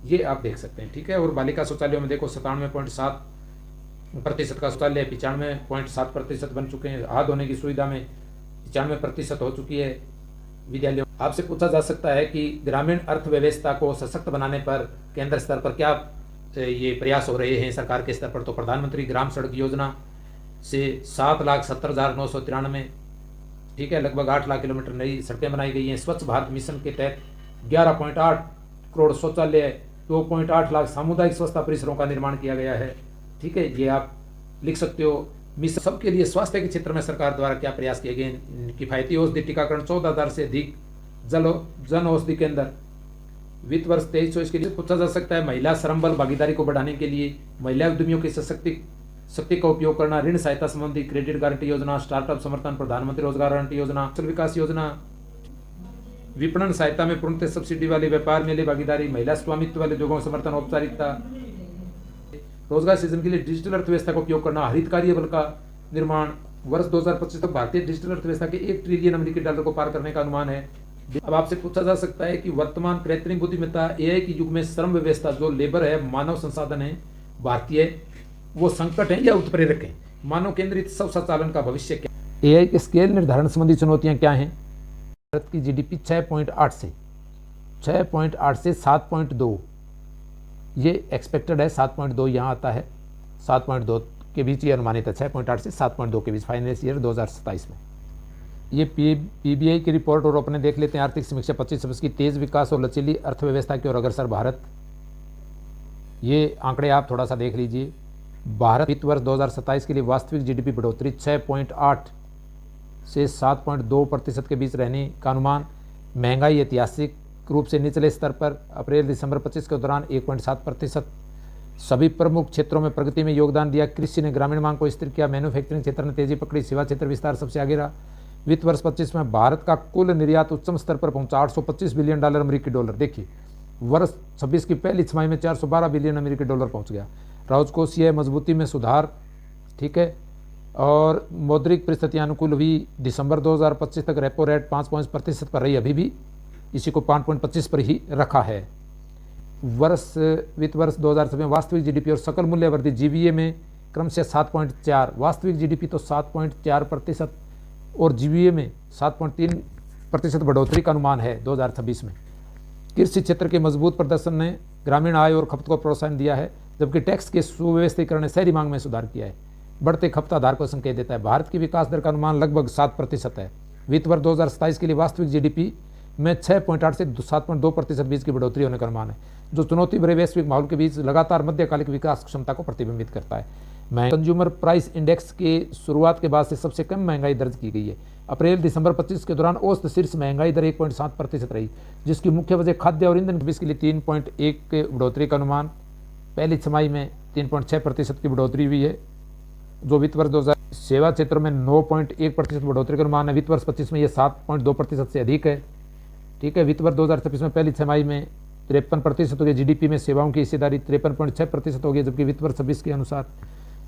ये आप देख सकते हैं, ठीक है। और बालिका शौचालयों में देखो 97.7% का शौचालय, 95.7% बन चुके हैं। हाथ धोने की सुविधा में 95% हो चुकी है विद्यालयों। आपसे पूछा जा सकता है कि ग्रामीण अर्थव्यवस्था को सशक्त बनाने पर केंद्र स्तर पर क्या ये प्रयास हो रहे हैं सरकार के स्तर पर। तो प्रधानमंत्री ग्राम सड़क योजना से 7,70,993, ठीक है, लगभग 8 लाख किलोमीटर नई सड़कें बनाई गई हैं। स्वच्छ भारत मिशन के तहत 11.8 करोड़ शौचालय, 2.8 लाख सामुदायिक स्वच्छता परिसरों का निर्माण किया गया है, ठीक है। ये आप लिख सकते हो। मिशन सबके लिए स्वास्थ्य के क्षेत्र में सरकार द्वारा क्या प्रयास किए गए। किफायती औषधि टीकाकरण, 14,000 से अधिक जन औषधि केंद्र, वित्त वर्ष 23-24 के लिए पूछा जा सकता है महिला श्रम बल भागीदारी को बढ़ाने के लिए महिला उद्यमियों की शक्ति का उपयोग करना, ऋण सहायता संबंधी क्रेडिट गारंटी योजना, स्टार्टअप समर्थन, प्रधानमंत्री रोजगार गारंटी योजना, कौशल विकास योजना, विपणन सहायता में पूर्णतः सब्सिडी वाले व्यापार मेले भागीदारी, महिला स्वामित्व वाले उद्योगों समर्थन, औपचारिकता, रोजगार सृजन के लिए डिजिटल अर्थव्यवस्था का उपयोग करना, हरित कार्य बल का निर्माण। वर्ष 2025 तक भारतीय डिजिटल अर्थव्यवस्था के $1 ट्रिलियन अमेरिकी डॉलर को पार करने का अनुमान है। अब आपसे पूछा जा सकता है कि वर्तमान कृत्रिम बुद्धिमत्ता एआई के युग में श्रम व्यवस्था जो लेबर है, मानव संसाधन है भारतीय, वो संकट है या उत्प्रेरक है? मानव केंद्रित स्वचालन का भविष्य क्या? एआई के स्केल निर्धारण संबंधी चुनौतियां क्या हैं? भारत की जीडीपी 6.8 से 7.2, ये एक्सपेक्टेड है 7.2 यहाँ आता है, 7.2 के बीच ये अनुमानित है, 6.8 से 7.2 के बीच फाइनेंशियल ईयर 2027 में। ये पीबीआई की रिपोर्ट और अपने देख लेते हैं आर्थिक समीक्षा 25 की तेज विकास और लचीली अर्थव्यवस्था की ओर अग्रसर भारत। ये आंकड़े आप थोड़ा सा देख लीजिए। भारत वित्त वर्ष 2027 के लिए वास्तविक जीडीपी बढ़ोतरी 6.8 से 7.2% के बीच रहने का अनुमान। महंगाई ऐतिहासिक रूप से निचले स्तर पर, अप्रैल दिसंबर 25 के दौरान 1.7%। सभी प्रमुख क्षेत्रों में प्रगति में योगदान दिया। कृषि ने ग्रामीण मांग को स्थिर किया, मैन्युफैक्चरिंग क्षेत्र ने तेजी पकड़ी, सेवा क्षेत्र विस्तार सबसे आगे रहा। वित्त वर्ष 25 में भारत का कुल निर्यात उच्चतम स्तर पर पहुंचा, $825 बिलियन अमेरिकी डॉलर। देखिए वर्ष 26 की पहली छमाही में $412 बिलियन अमेरिकी डॉलर पहुंच गया। राजकोषीय मजबूती में सुधार, ठीक है, और मौद्रिक परिस्थितियां अनुकूल हुई। दिसंबर 2025 तक रेपो रेट 5% पर रही, अभी भी इसी को 5.25 पर ही रखा है। वित्त वर्ष 2007 में वास्तविक जीडीपी और सकल मूल्य वृद्धि जीवीए में क्रमशः 7.4, वास्तविक जीडीपी तो 7.4% और जीवीए में 7.3% बढ़ोतरी का अनुमान है 2026 में। कृषि क्षेत्र के मजबूत प्रदर्शन ने ग्रामीण आय और खपत को प्रोत्साहन दिया है, जबकि टैक्स के सुव्यवस्थीकरण ने शहरी मांग में सुधार किया है। बढ़ते खपत आधार को संकेत देता है। भारत की विकास दर का अनुमान लगभग 7% है। वित्त वर्ष 2027 के लिए वास्तविक जीडीपी में 6.8 से 7.2% बीच की बढ़ोतरी होने का अनुमान है, जो चुनौती भरे वैश्विक माहौल के बीच लगातार मध्यकालिक विकास क्षमता को प्रतिबिंबित करता है। कंज्यूमर प्राइस इंडेक्स के शुरुआत के बाद से सबसे कम महंगाई दर्ज की गई है। अप्रैल दिसंबर 25 के दौरान औसत शीर्ष महंगाई दर 1.7% रही, जिसकी मुख्य वजह खाद्य और ईंधन के लिए 3.1 के बढ़ोतरी का अनुमान। पहली छमाही में 3.6% की बढ़ोतरी हुई है, जो वित्त वर्ष 2000। सेवा क्षेत्र में 9.1% बढ़ोतरी का अनुमान है। वित्त वर्ष 25 में यह 7.2% से अधिक है, ठीक है। वित्त वर्ष 2026 में पहली छमाही में 53% हो गई। जीडीपी में सेवाओं की हिस्सेदारी 53.6% हो गई, जबकि वित्त वर्ष 26 के अनुसार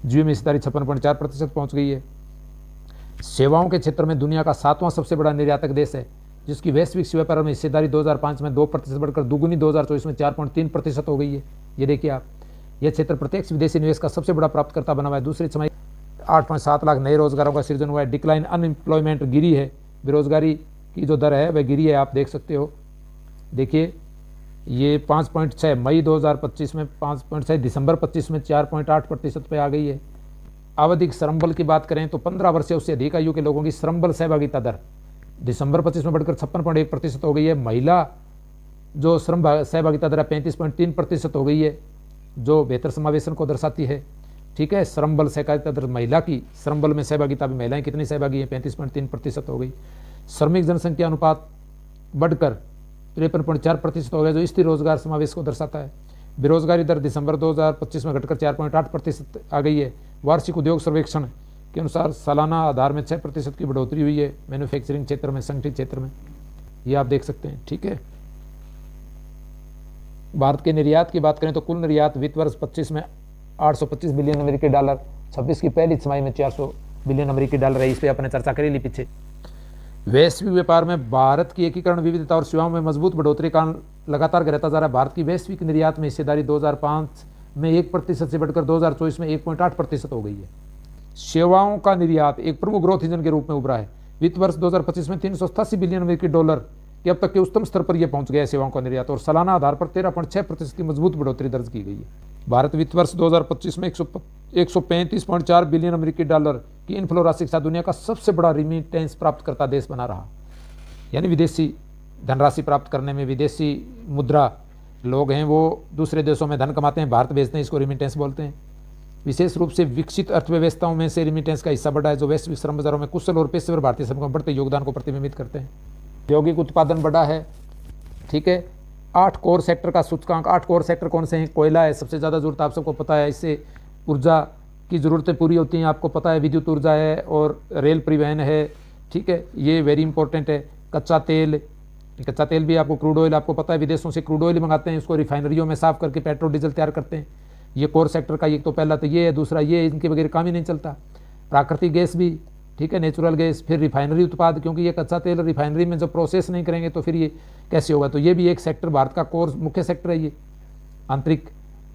जीओ में हिस्सेदारी 56.4% पहुंच गई है। सेवाओं के क्षेत्र में दुनिया का 7वां सबसे बड़ा निर्यातक देश है, जिसकी वैश्विक व्यापार में हिस्सेदारी 2005 में 2% बढ़कर दुगुनी 2024 में 4.3% हो गई है। ये देखिए आप, यह क्षेत्र प्रत्यक्ष विदेशी निवेश का सबसे बड़ा प्राप्तकर्ता बना हुआ है। दूसरी छमाही 8.7 लाख नए रोजगारों का सृजन हुआ है। डिक्लाइन अनएम्प्लॉयमेंट गिरी है, बेरोजगारी की जो दर है वह गिरी है, आप देख सकते हो। देखिए ये 5.6 मई 2025 में 5.6, दिसंबर 25 में 4.8% पे आ गई है। आवधिक श्रम बल की बात करें तो 15 वर्ष से उससे अधिक आयु के लोगों की श्रम बल सहभागिता दर दिसंबर 25 में बढ़कर 56.1% हो गई है। महिला जो श्रम सहभागिता दर 35.3% हो गई है, जो बेहतर समावेशन को दर्शाती है, ठीक है। श्रम बल सहभागिता दर महिला की श्रम बल में सहभागिता भी महिलाएं कितनी सहभागी हैं, 35.3% हो गई। श्रमिक जनसंख्या अनुपात बढ़कर 53.4% हो गया, जो स्थिर रोजगार समावेश को दर्शाता है। बेरोजगारी दर दिसंबर 2025 में घटकर 4.8% आ गई है। वार्षिक उद्योग सर्वेक्षण के अनुसार सालाना आधार में 6% की बढ़ोतरी हुई है मैन्युफैक्चरिंग क्षेत्र में, संगठित क्षेत्र में, ये आप देख सकते हैं, ठीक है। भारत के निर्यात की बात करें तो कुल निर्यात वित्त वर्ष 25 में 825 बिलियन अमेरिकी डॉलर, 26 की पहली छमाही में 400 बिलियन अमेरिकी डॉलर है। इस पर अपने चर्चा करी ली पीछे। वैश्विक व्यापार में भारत की एकीकरण, विविधता और सेवाओं में मजबूत बढ़ोतरी का लगातार गिरता जा रहा है। भारत की वैश्विक निर्यात में हिस्सेदारी 2005 में 1% से बढ़कर 2024 में 1.8% हो गई है। सेवाओं का निर्यात एक प्रमुख ग्रोथ इंजन के रूप में उभरा है। वित्त वर्ष 2025 में 387 बिलियन अमेरिकी डॉलर के अब तक के उच्चतम स्तर पर यह पहुंच गया है सेवाओं का निर्यात, और सालाना आधार पर 13.6% की मजबूत बढ़ोतरी दर्ज की गई है। भारत वित्त वर्ष 2025 में 135.4 बिलियन अमेरिकी डॉलर की इनफ्लो राशि के साथ दुनिया का सबसे बड़ा रिमिटेंस प्राप्त करता देश बना रहा। यानी विदेशी धनराशि प्राप्त करने में विदेशी मुद्रा लोग हैं वो दूसरे देशों में धन कमाते हैं, भारत भेजते हैं, इसको रिमिटेंस बोलते हैं। विशेष रूप से विकसित अर्थव्यवस्थाओं में से रिमिटेंस का हिस्सा बढ़ा है, जो वैश्विक श्रम बाजारों में कुशल और पेशेवर भारतीय श्रमिकों के बढ़ते योगदान को प्रतिबिंबित करते हैं। औद्योगिक उत्पादन बढ़ा है, ठीक है। 8 कोर सेक्टर का सूचकांक। 8 कोर सेक्टर कौन से हैं? कोयला है, सबसे ज़्यादा ज़रूरत आप सबको पता है, इससे ऊर्जा की ज़रूरतें पूरी होती हैं, आपको पता है। विद्युत ऊर्जा है और रेल परिवहन है, ठीक है, ये वेरी इंपॉर्टेंट है। कच्चा तेल भी आपको, क्रूड ऑयल आपको पता है, विदेशों से क्रूड ऑयल मंगाते हैं, उसको रिफाइनरियों में साफ करके पेट्रोल डीजल तैयार करते हैं। ये कोर सेक्टर का एक तो पहला तो ये है। दूसरा ये, इनके बगैर काम ही नहीं चलता। प्राकृतिक गैस भी, ठीक है, नेचुरल गैस, फिर रिफाइनरी उत्पाद, क्योंकि ये कच्चा तेल रिफाइनरी में जब प्रोसेस नहीं करेंगे तो फिर ये कैसे होगा। तो ये भी एक सेक्टर भारत का कोर मुख्य सेक्टर है। ये आंतरिक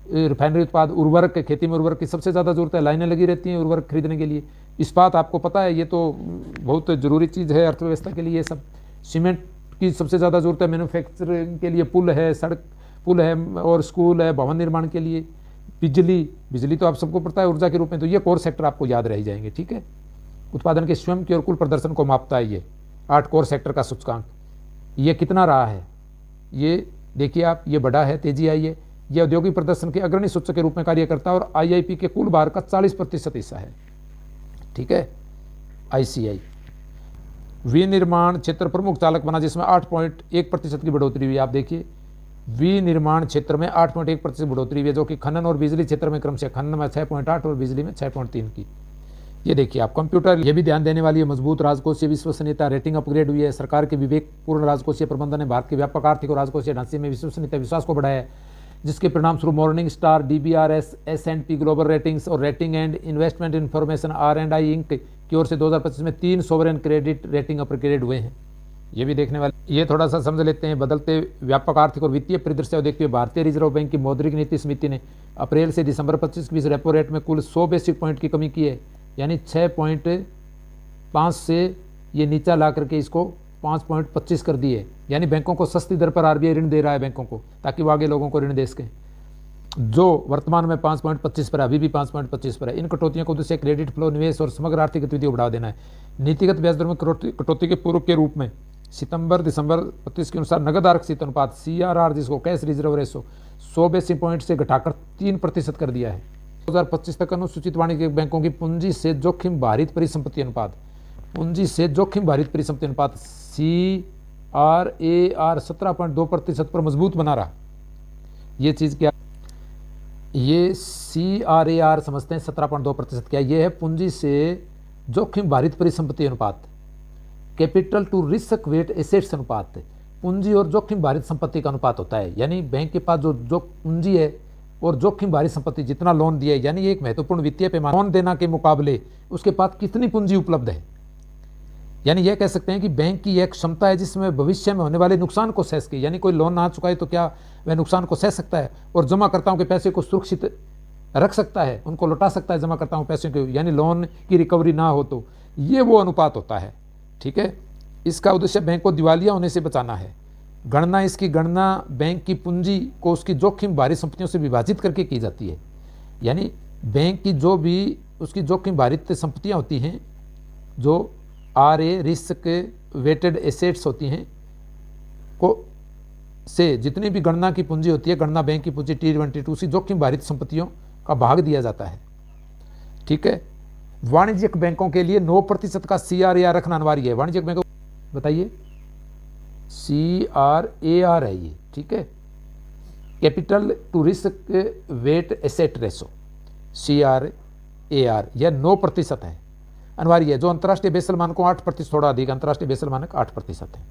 रिफाइनरी उत्पाद। उर्वरक, खेती में उर्वरक की सबसे ज़्यादा जरूरत है, लाइनें लगी रहती हैं उर्वरक खरीदने के लिए। इस्पात आपको पता है, ये तो बहुत ज़रूरी चीज़ है अर्थव्यवस्था के लिए। ये सब सीमेंट की सबसे ज़्यादा जरूरत है मैन्युफैक्चरिंग के लिए। पुल है, पुल है और स्कूल है, भवन निर्माण के लिए। बिजली तो आप सबको पता है ऊर्जा के रूप में। तो ये कोर सेक्टर आपको याद रह जाएंगे, ठीक है। उत्पादन के स्वयं की और कुल प्रदर्शन को मापता है ये 8 कोर सेक्टर का सूचकांक। ये कितना रहा है ये देखिए आप, ये बढ़ा है, तेजी आई है। ये औद्योगिक प्रदर्शन के अग्रणी सूचक के रूप में कार्य करता है और आईआईपी के कुल भार का 40% हिस्सा है, ठीक है। आईसीआई विनिर्माण क्षेत्र प्रमुख चालक बना, जिसमें 8.1% की बढ़ोतरी हुई। आप देखिए विनिर्माण क्षेत्र में 8.1% बढ़ोतरी हुई है, जो कि खनन और बिजली क्षेत्र में क्रमशः खनन में 6.8 और बिजली में 6.3 की। ये देखिए आप कंप्यूटर, ये भी ध्यान देने वाली है। मजबूत राजकोषीय विश्वसनीयता, रेटिंग अपग्रेड हुई है। सरकार के विवेकपूर्ण राजकोषीय प्रबंधन ने भारत के व्यापक आर्थिक और राजकोषीय ढांचे में विश्वसनीयता विश्वास को बढ़ाया है, जिसके परिणाम स्वरूप Morningstar, DBRS, S&P Global Ratings और Rating and Investment Information R&I Inc की ओर से 2025 में 3 सोवरेन क्रेडिट रेटिंग अपग्रेड हुए हैं। ये भी देखने वाले। ये थोड़ा सा समझ लेते हैं। बदलते व्यापक आर्थिक और वित्तीय परिदृश्य को देखते हुए भारतीय रिजर्व बैंक की मौद्रिक नीति समिति ने अप्रैल से दिसंबर 25 के बीच रेपो रेट में कुल 100 बेसिक पॉइंट की कमी की है, यानी 6.5 से ये नीचा ला करके इसको 5.25 कर दिए। यानी बैंकों को सस्ती दर पर आरबीआई ऋण दे रहा है बैंकों को, ताकि वो आगे लोगों को ऋण दे सकें, जो वर्तमान में 5.25 पर है, अभी भी 5.25 पर है। इन कटौतियों का उद्देश्य क्रेडिट फ्लो, निवेश और समग्र आर्थिक गतिविधियों को बढ़ावा देना है। नीतिगत ब्याज दर में कटौती के पूर्व के रूप में सितंबर दिसंबर 25 के अनुसार नगद आरक्षित अनुपात CRR, जिसको cash reserve ratio, 100 basis point से घटाकर 3% कर दिया है। 2025 तक अनुसूचित वाणिज्यिक बैंकों की पूंजी से जोखिम भारित परिसंपत्ति अनुपात, पूंजी से जोखिम भारित परिसंपत्ति अनुपात CRAR 17.2% पर मजबूत बना रहा। ये चीज़ क्या, ये CRAR समझते हैं 17.2% क्या, ये है पूंजी से जोखिम भारित परिसंपत्ति अनुपात, capital to risk weight assets अनुपात। पूंजी और जोखिम भारित संपत्ति का अनुपात होता है, यानी बैंक के पास जो पूंजी है और जोखिम भारित संपत्ति, जितना लोन दिया है, यानी एक महत्वपूर्ण वित्तीय पैमाना, लोन देना के मुकाबले उसके पास कितनी पूंजी उपलब्ध है। यानी यह कह सकते हैं कि बैंक की एक क्षमता है जिसमें भविष्य में होने वाले नुकसान को सह सके। यानी कोई लोन ना चुकाए तो क्या वह नुकसान को सह सकता है और जमाकर्ताओं के पैसे को सुरक्षित रख सकता है, उनको लौटा सकता है जमाकर्ताओं पैसे को, यानी लोन की रिकवरी ना हो। तो ये वो अनुपात होता है, ठीक है। इसका उद्देश्य बैंक को दिवालिया होने से बचाना है। गणना, इसकी गणना बैंक की पूंजी को उसकी जोखिम भारित संपत्तियों से विभाजित करके की जाती है। यानी बैंक की जो भी उसकी जोखिम भारित संपत्तियां होती हैं, जो RA रिस्क वेटेड एसेट्स होती हैं, को से जितनी भी गणना की पूंजी होती है, गणना बैंक की पूंजी T22 सी जोखिम भारित संपत्तियों का भाग दिया जाता है, ठीक है। वाणिज्यिक बैंकों के लिए 9% का CRAR रखना अनिवार्य है। वाणिज्यिक बैंकों, बताइए, CRAR है ये, ठीक है, capital to risk weight asset ratio, CRAR, यह 9% है, अनिवार्य है। जो अंतर्राष्ट्रीय बेसल मानकों 8%, थोड़ा अधिक, अंतर्राष्ट्रीय बेसल मानक 8% है।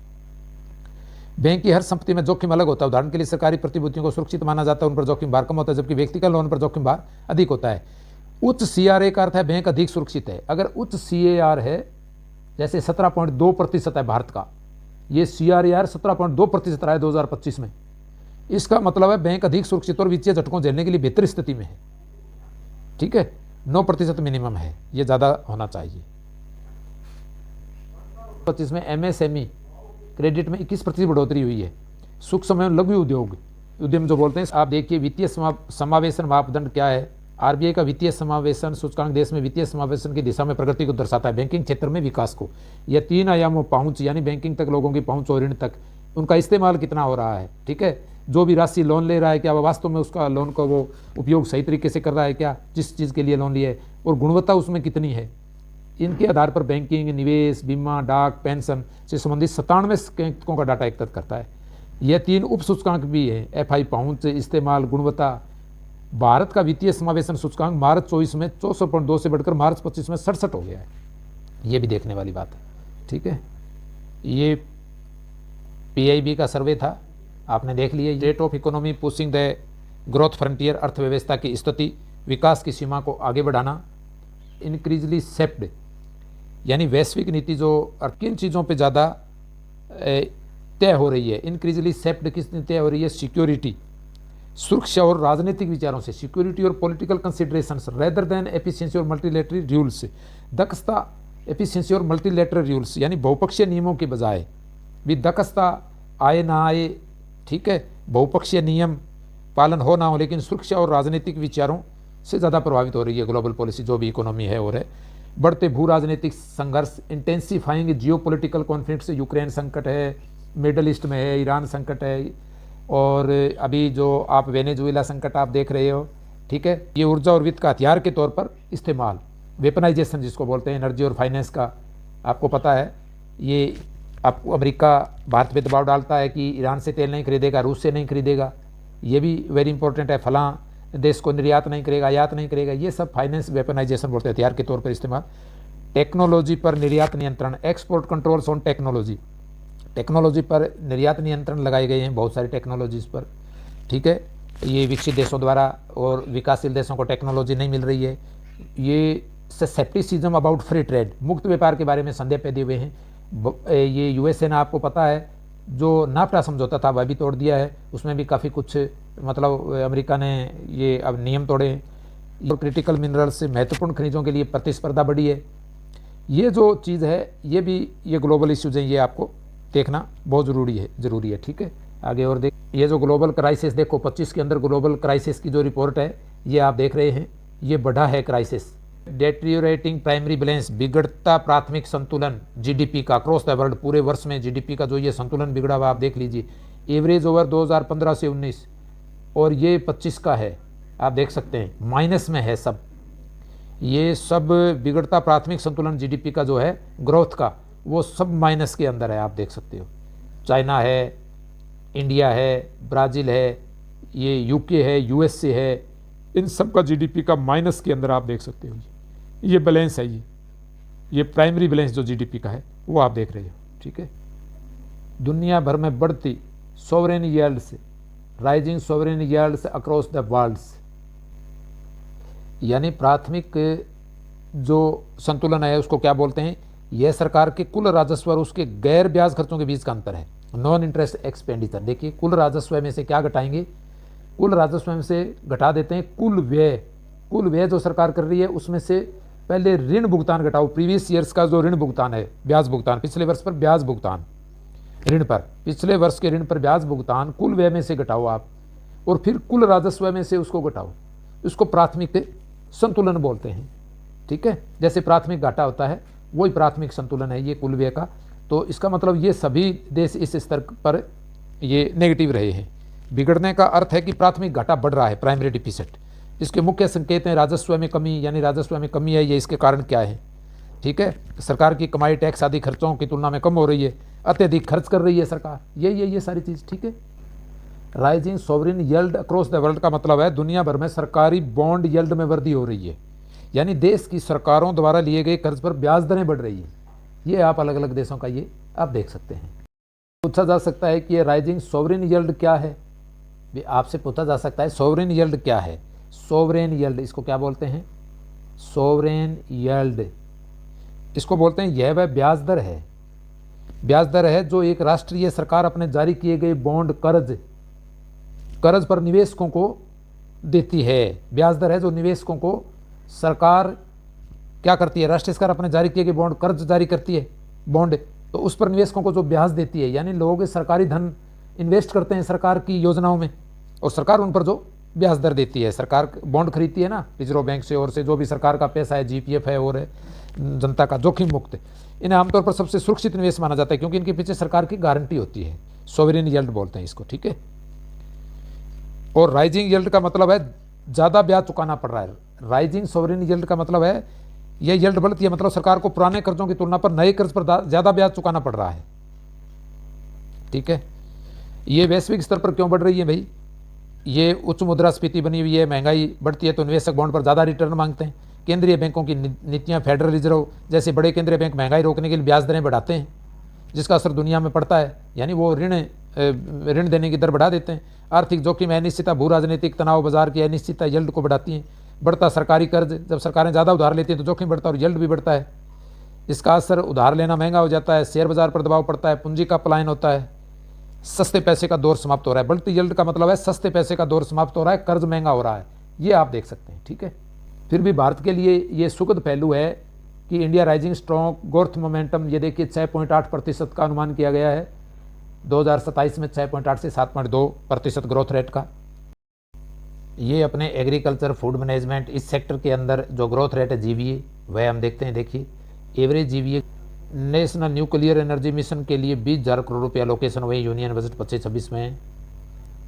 बैंक की हर संपत्ति में जोखिम अलग होता है। उदाहरण के लिए सरकारी प्रतिभूतियों को सुरक्षित माना जाता है, उन पर जोखिम भार कम होता है, जबकि व्यक्तिगत लोन पर जोखिम भार अधिक होता है। उच्च CRA का अर्थ है बैंक अधिक सुरक्षित है। अगर उच्च CAR है, जैसे 17.2% है भारत का, ये CRAR 17.2% रहा है 2025 में, इसका मतलब है बैंक अधिक सुरक्षित और वित्तीय झटकों झेलने के लिए बेहतर स्थिति में है, ठीक है। 9% मिनिमम है, ये ज़्यादा होना चाहिए। 25 में MSME क्रेडिट में 21% बढ़ोतरी हुई है। सूक्ष्म एवं लघु उद्यम जो बोलते हैं, आप देखिए वित्तीय समावेशन मापदंड क्या है। RBI का वित्तीय समावेशन सूचकांक देश में वित्तीय समावेशन की दिशा में प्रगति को दर्शाता है, बैंकिंग क्षेत्र में विकास को। यह 3 आयामों, पहुंच, यानी बैंकिंग तक लोगों की पहुंच और ऋण तक उनका इस्तेमाल कितना हो रहा है, ठीक है। जो भी राशि लोन ले रहा है, क्या वह वास्तव में उसका लोन का वो उपयोग सही तरीके से कर रहा है क्या, जिस चीज़ के लिए लोन लिया है, और गुणवत्ता उसमें कितनी है। इनके आधार पर बैंकिंग, निवेश, बीमा, डाक, पेंशन से संबंधित 97 बैंकों का डाटा एकत्रित करता है। यह 3 उप सूचकांक भी हैं, FI पहुंच, इस्तेमाल, गुणवत्ता। भारत का वित्तीय समावेशन सूचकांक मार्च 24 में 64.2 से बढ़कर मार्च 25 में 67 हो गया है। ये भी देखने वाली बात है, ठीक है। ये PIB का सर्वे था, आपने देख लिया। Rate of economy pushing the growth frontier, अर्थव्यवस्था की स्थिति, विकास की सीमा को आगे बढ़ाना। इंक्रीजली सेप्ड, यानी वैश्विक नीति जो किन चीज़ों पे ज़्यादा तय हो रही है। इंक्रीजली सेप्ड किस तय हो रही है? सिक्योरिटी, सुरक्षा और राजनीतिक विचारों से। सिक्योरिटी और political considerations rather than efficiency और मल्टीलेटरल रूल्स। दक्षता, एफिशिएंसी और मल्टीलेटरल रूल्स, यानी बहुपक्षीय नियमों के बजाय भी दक्षता आए ना आए, ठीक है, बहुपक्षीय नियम पालन हो ना हो, लेकिन सुरक्षा और राजनीतिक विचारों से ज़्यादा प्रभावित हो रही है ग्लोबल पॉलिसी, जो भी इकोनॉमी है और है। बढ़ते भू राजनीतिक संघर्ष, intensifying geo political conflicts, Ukraine संकट है, मिडल ईस्ट में है, ईरान संकट है, और अभी जो आप वेनेजुएला संकट आप देख रहे हो, ठीक है। ये ऊर्जा और वित्त का हथियार के तौर पर इस्तेमाल, वेपनाइजेशन जिसको बोलते हैं, एनर्जी और फाइनेंस का आपको पता है। ये आपको अमेरिका भारत पे दबाव डालता है कि ईरान से तेल नहीं खरीदेगा, रूस से नहीं खरीदेगा, ये भी वेरी इंपॉर्टेंट है। फलां देश को निर्यात नहीं करेगा, आयात नहीं करेगा, ये सब फाइनेंस वेपनाइजेशन बोलते हैं, हथियार के तौर पर इस्तेमाल। टेक्नोलॉजी पर निर्यात नियंत्रण, export controls on technology, technology पर निर्यात नियंत्रण लगाए गए हैं बहुत सारी टेक्नोलॉजीज़ पर, ठीक है। ये विकसित देशों द्वारा, और विकासशील देशों को टेक्नोलॉजी नहीं मिल रही है। ये सेप्टिसिज्म अबाउट फ्री ट्रेड, मुक्त व्यापार के बारे में संदेह पैदे हुए हैं। ये USA ने आपको पता है जो नाफ्टा समझौता था वह भी तोड़ दिया है, उसमें भी काफ़ी कुछ मतलब अमेरिका ने ये अब नियम तोड़े हैं। और क्रिटिकल मिनरल्स से महत्वपूर्ण खनिजों के लिए प्रतिस्पर्धा बढ़ी है। ये जो चीज़ है ये भी, ये ग्लोबल इश्यूज हैं, ये आपको देखना बहुत ज़रूरी है, ठीक है। आगे और देख, ये जो ग्लोबल क्राइसिस देखो 25 के अंदर ग्लोबल क्राइसिस की जो रिपोर्ट है ये आप देख रहे हैं, ये बढ़ा है क्राइसिस। डेट्रियोरेटिंग प्राइमरी बैलेंस, बिगड़ता प्राथमिक संतुलन GDP का अक्रॉस द वर्ल्ड, पूरे वर्ष में GDP का जो ये संतुलन बिगड़ा हुआ आप देख लीजिए। एवरेज ओवर 2015 से 19, और ये 25 का है, आप देख सकते हैं माइनस में है सब। ये सब बिगड़ता प्राथमिक संतुलन GDP का जो है ग्रोथ का, वो सब माइनस के अंदर है, आप देख सकते हो। चाइना है, इंडिया है, ब्राज़ील है, ये UK है, USA है, इन सब का GDP का माइनस के अंदर आप देख सकते हो। ये बैलेंस है, ये प्राइमरी बैलेंस जो GDP का है वो आप देख रहे हो, ठीक है। दुनिया भर में बढ़ती sovereign yields, rising sovereign yields across the worlds, यानी प्राथमिक जो संतुलन है उसको क्या बोलते हैं? यह सरकार के कुल राजस्व और उसके गैर ब्याज खर्चों के बीच का अंतर है, नॉन इंटरेस्ट एक्सपेंडिचर। देखिए कुल राजस्व में से क्या घटाएंगे? कुल राजस्व में से घटा देते हैं कुल व्यय। कुल व्यय जो सरकार कर रही है उसमें से पहले ऋण भुगतान घटाओ, प्रीवियस ईयर्स का जो ऋण भुगतान है, ब्याज भुगतान, पिछले वर्ष पर ब्याज भुगतान, ऋण पर, पिछले वर्ष के ऋण पर ब्याज भुगतान कुल व्यय में से घटाओ आप, और फिर कुल राजस्व में से उसको घटाओ। इसको प्राथमिक संतुलन बोलते हैं, ठीक है। जैसे प्राथमिक घाटा होता है वही प्राथमिक संतुलन है ये कुल व्यय का। तो इसका मतलब ये सभी देश इस स्तर पर ये नेगेटिव रहे हैं। बिगड़ने का अर्थ है कि प्राथमिक घाटा बढ़ रहा है, प्राइमरी डिफिसिट। इसके मुख्य संकेत हैं राजस्व में कमी, यानी राजस्व में कमी है, ये इसके कारण क्या है, ठीक है। सरकार की कमाई टैक्स आदि खर्चों की तुलना में कम हो रही है, अत्यधिक खर्च कर रही है सरकार, ये सारी चीज़, ठीक है। Rising sovereign yield across the world का मतलब है दुनिया भर में सरकारी बॉन्ड यील्ड में वृद्धि हो रही है, यानी देश की सरकारों द्वारा लिए गए कर्ज पर ब्याज दरें बढ़ रही है। ये आप अलग अलग देशों का ये आप देख सकते हैं। पूछा जा सकता है कि ये राइजिंग सॉवरेन यील्ड क्या है, आपसे पूछा जा सकता है सॉवरेन यील्ड क्या है। सॉवरेन यील्ड इसको क्या बोलते हैं? सॉवरेन यील्ड इसको बोलते हैं, यह वह ब्याज दर है, ब्याज दर है जो एक राष्ट्रीय सरकार अपने जारी किए गए बॉन्ड कर्ज पर निवेशकों को देती है। ब्याज दर है जो निवेशकों को सरकार क्या करती है, राष्ट्रीय सरकार अपने जारी किए गए बॉन्ड कर्ज जारी करती है, बॉन्ड, तो उस पर निवेशकों को जो ब्याज देती है, यानी लोग सरकारी धन इन्वेस्ट करते हैं सरकार की योजनाओं में, और सरकार उन पर जो ब्याज दर देती है। सरकार बॉन्ड खरीदती है ना रिजर्व बैंक से, और से जो भी सरकार का पैसा है, GPF है और है जनता का जोखिम मुक्त, इन्हें आमतौर पर सबसे सुरक्षित निवेश माना जाता है क्योंकि इनके पीछे सरकार की गारंटी होती है। सॉवरेन यील्ड बोलते हैं इसको, ठीक है। और राइजिंग यील्ड का मतलब है ज़्यादा ब्याज चुकाना पड़ रहा है। राइजिंग सॉवरेन यील्ड का मतलब है यह यील्ड बढ़ती है, मतलब सरकार को पुराने कर्जों की तुलना पर नए कर्ज पर ज़्यादा ब्याज चुकाना पड़ रहा है, ठीक है। ये वैश्विक स्तर पर क्यों बढ़ रही है भाई? ये उच्च मुद्रास्फीति बनी हुई है, महंगाई बढ़ती है तो निवेशक बॉन्ड पर ज़्यादा रिटर्न मांगते हैं। केंद्रीय बैंकों की नीतियाँ, फेडरल रिजर्व जैसे बड़े केंद्रीय बैंक महंगाई रोकने के लिए ब्याज दरें बढ़ाते हैं, जिसका असर दुनिया में पड़ता है, यानी वो ऋण देने की दर बढ़ा देते हैं। आर्थिक जोखिम, अनिश्चितता, भू राजनीतिक तनाव, बाजार की अनिश्चितता यील्ड को बढ़ाती है। बढ़ता सरकारी कर्ज, जब सरकारें ज़्यादा उधार लेती हैं तो जोखिम बढ़ता है और यील्ड भी बढ़ता है। इसका असर उधार लेना महंगा हो जाता है, शेयर बाजार पर दबाव पड़ता है, पूंजी का पलायन होता है, सस्ते पैसे का दौर समाप्त हो रहा है। बढ़ती यील्ड का मतलब है सस्ते पैसे का दौर समाप्त हो रहा है, कर्ज महंगा हो रहा है, ये आप देख सकते हैं। ठीक है, फिर भी भारत के लिए ये सुखद पहलू है कि India rising strong growth momentum, ये देखिए 6.8% का अनुमान किया गया है 2027 में, 6.8 से 7.2% ग्रोथ रेट का। ये अपने एग्रीकल्चर, फूड मैनेजमेंट, इस सेक्टर के अंदर जो ग्रोथ रेट है जीवीए, वह हम देखते हैं। देखिए average GVA national nuclear energy mission के लिए 20,000 करोड़ रुपया लोकेशन वही यूनियन बजट 25-26 में है।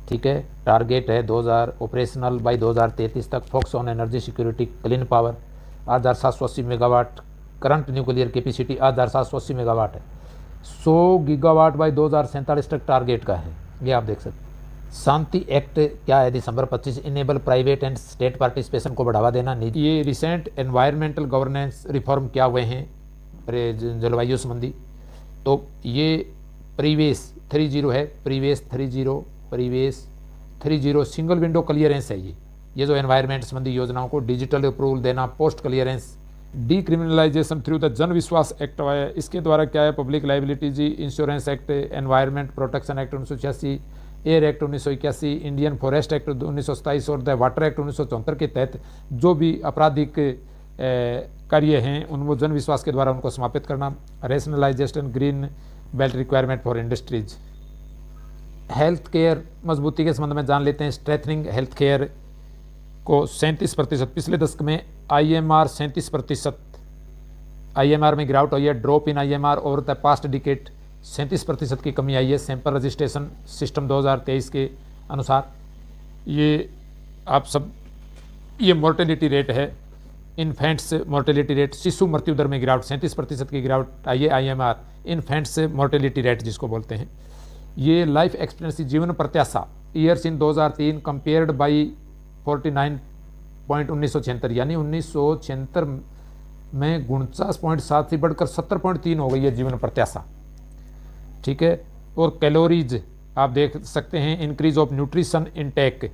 ठीक है, टारगेट है 2000 ऑपरेशनल बाई 2033 तक। Focus on energy security, clean power 8,780 megawatt, current nuclear capacity 8,780 megawatt है। 100 गीगावाट बाई 2047 तक टारगेट का है, ये आप देख सकते हैं। शांति एक्ट क्या है, दिसंबर 25, enable private and state participation को बढ़ावा देना। ये रिसेंट एनवायरमेंटल गवर्नेंस रिफॉर्म क्या हुए हैं जलवायु संबंधी, तो ये प्रीवेस 30 है, प्रीवेस 30 सिंगल विंडो क्लियरेंस है। ये जो एनवायरमेंट संबंधी योजनाओं को डिजिटल अप्रूवल देना, post clearance. Decriminalisation through the जन विश्वास एक्ट है, इसके द्वारा क्या है, public liabilities insurance act, environment protection act 1986, air act 1981, Indian forest act 1927 और द वाटर एक्ट 1974 के तहत जो भी आपराधिक कार्य हैं उनको जन विश्वास के द्वारा उनको समापित करना। Rationalisation green belt requirement for industries. Health care मजबूती के संबंध में जान लेते हैं। स्ट्रेथनिंग हेल्थ केयर को 37%, पिछले दशक में IMR 37%, IMR में गिरावट हुई है। Drop in IMR over the past decade 37% की कमी आई है सैंपल रजिस्ट्रेशन सिस्टम 2023 के अनुसार। ये आप सब, ये मोर्टेलिटी रेट है, इन्फेंट्स मोर्टेलिटी रेट, शिशु मृत्यु दर में गिरावट 37% की गिरावट आई है। IMR इन्फेंट्स मोर्टेलिटी रेट जिसको बोलते हैं। ये लाइफ एक्सपेक्टेंसी, जीवन प्रत्याशा, ईयर्स इन 2003 कंपेयर्ड बाई 49.1976, यानी 1976 में 49.7 से बढ़कर 70.3 हो गई है जीवन प्रत्याशा। ठीक है, और कैलोरीज आप देख सकते हैं, इंक्रीज ऑफ न्यूट्रिशन इनटेक,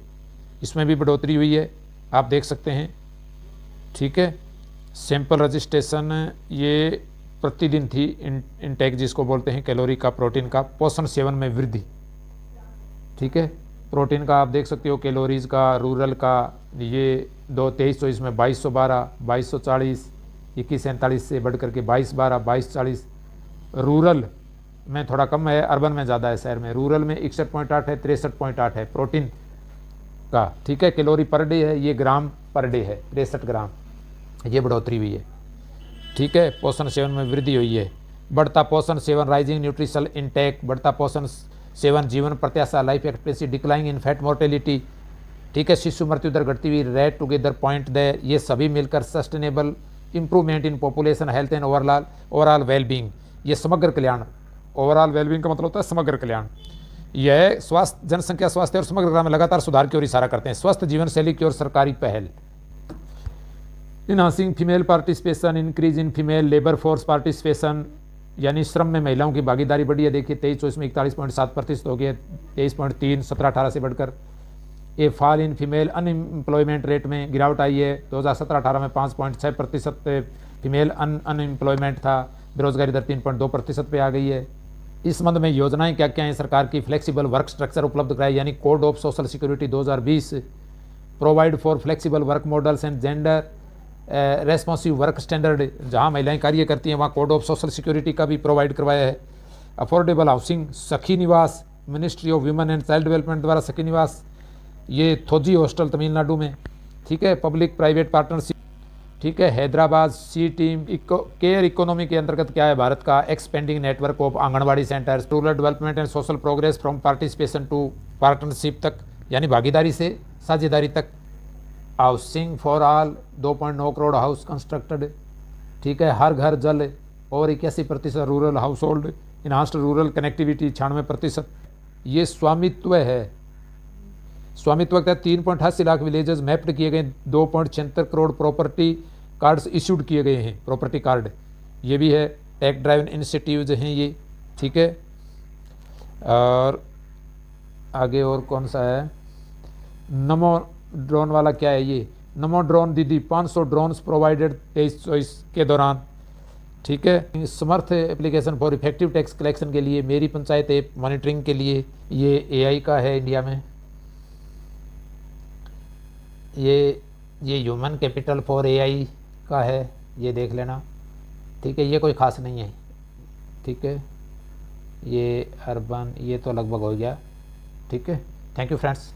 इसमें भी बढ़ोतरी हुई है, आप देख सकते हैं। ठीक है, सैंपल रजिस्ट्रेशन ये प्रतिदिन थी, इनटेक जिसको बोलते हैं कैलोरी का, प्रोटीन का। पोषण सेवन में वृद्धि। ठीक है, प्रोटीन का आप देख सकते हो, कैलोरीज का, रूरल का, ये 2324 में 2212, 2240, 2147 से बढ़ करके 2212, 2240। रूरल में थोड़ा कम है, अर्बन में ज़्यादा है, शहर में। रूरल में 61.8 है, 63.8 है प्रोटीन का। ठीक है, कैलोरी पर डे है, ये ग्राम पर डे है, 63 ग्राम, ये बढ़ोतरी हुई है। ठीक है, पोषण सेवन में वृद्धि हुई है। बढ़ता पोषण सेवन, राइजिंग न्यूट्रिशनल इनटेक, बढ़ता पोषण सेवन, जीवन प्रत्याशा, life expectancy, decline in fat mortality. ठीक है, शिशु मृत्यु दर घटती हुई, रेट टुगेदर पॉइंट देयर, ये सभी मिलकर sustainable improvement in population health and overall wellbeing, ये समग्र कल्याण। ओवरऑल वेलबींग का मतलब होता है समग्र कल्याण। यह स्वास्थ्य, जनसंख्या स्वास्थ्य और समग्र कल्याण में लगातार सुधार की ओर इशारा करते हैं। स्वस्थ जीवन शैली की ओर सरकारी पहल। Enhancing female participation, increase in female labour force participation, यानी श्रम में महिलाओं की भागीदारी बढ़ी है। देखिए 23-24 में 41.7% हो गया, 23.3 17-18 से बढ़कर। A fall in female unemployment rate में गिरावट आई है। 2017-18 में 5.6% फीमेल अनएम्प्लॉयमेंट था, बेरोजगारी दर 3.2% पे आ गई है। इस संबंध में योजनाएं क्या क्या हैं सरकार की? फ्लेक्सिबल वर्क स्ट्रक्चर उपलब्ध कराए, यानी code of social security 2020, provide for flexible work models and gender responsive work standard, जहां महिलाएं कार्य करती हैं वहां कोड ऑफ सोशल सिक्योरिटी का भी प्रोवाइड करवाया है। अफोर्डेबल हाउसिंग, सखी निवास, ministry of women and child development द्वारा सखी निवास, ये थोजी हॉस्टल तमिलनाडु में। ठीक है, पब्लिक प्राइवेट पार्टनरशिप। ठीक है, हैदराबाद सी टीम केयर इकोनॉमी के अंतर्गत क्या है भारत का? Expanding network of anganwadi centres, rural development and social progress from participation to partnership तक, यानी भागीदारी से साझेदारी तक। Housing for all 2.9 crore house constructed. ठीक है, हर घर जल और 81% rural house hold. Enhanced rural connectivity 96%। ये स्वामित्व है, स्वामित्व का 3.88 लाख विलेजेस मैप्ड किए गए, 2.76 करोड़ प्रॉपर्टी कार्ड्स इश्यूड किए गए हैं, प्रॉपर्टी कार्ड ये भी है। टेक ड्राइवन इनिशिएटिव्स हैं ये, ठीक है। और आगे और कौन सा है, नमो ड्रोन वाला क्या है ये, नमो ड्रोन दीदी 500 ड्रोन्स प्रोवाइडेड 23-24 के दौरान, ठीक है। Samarth application for effective tax collection के लिए, मेरी पंचायत ऐप मॉनिटरिंग के लिए, ये एआई का है इंडिया में, ये ह्यूमन कैपिटल फॉर एआई का है, ये देख लेना, ठीक है। ये कोई ख़ास नहीं है, ठीक है। ये अर्बन, ये तो लगभग हो गया, ठीक है। Thank you friends.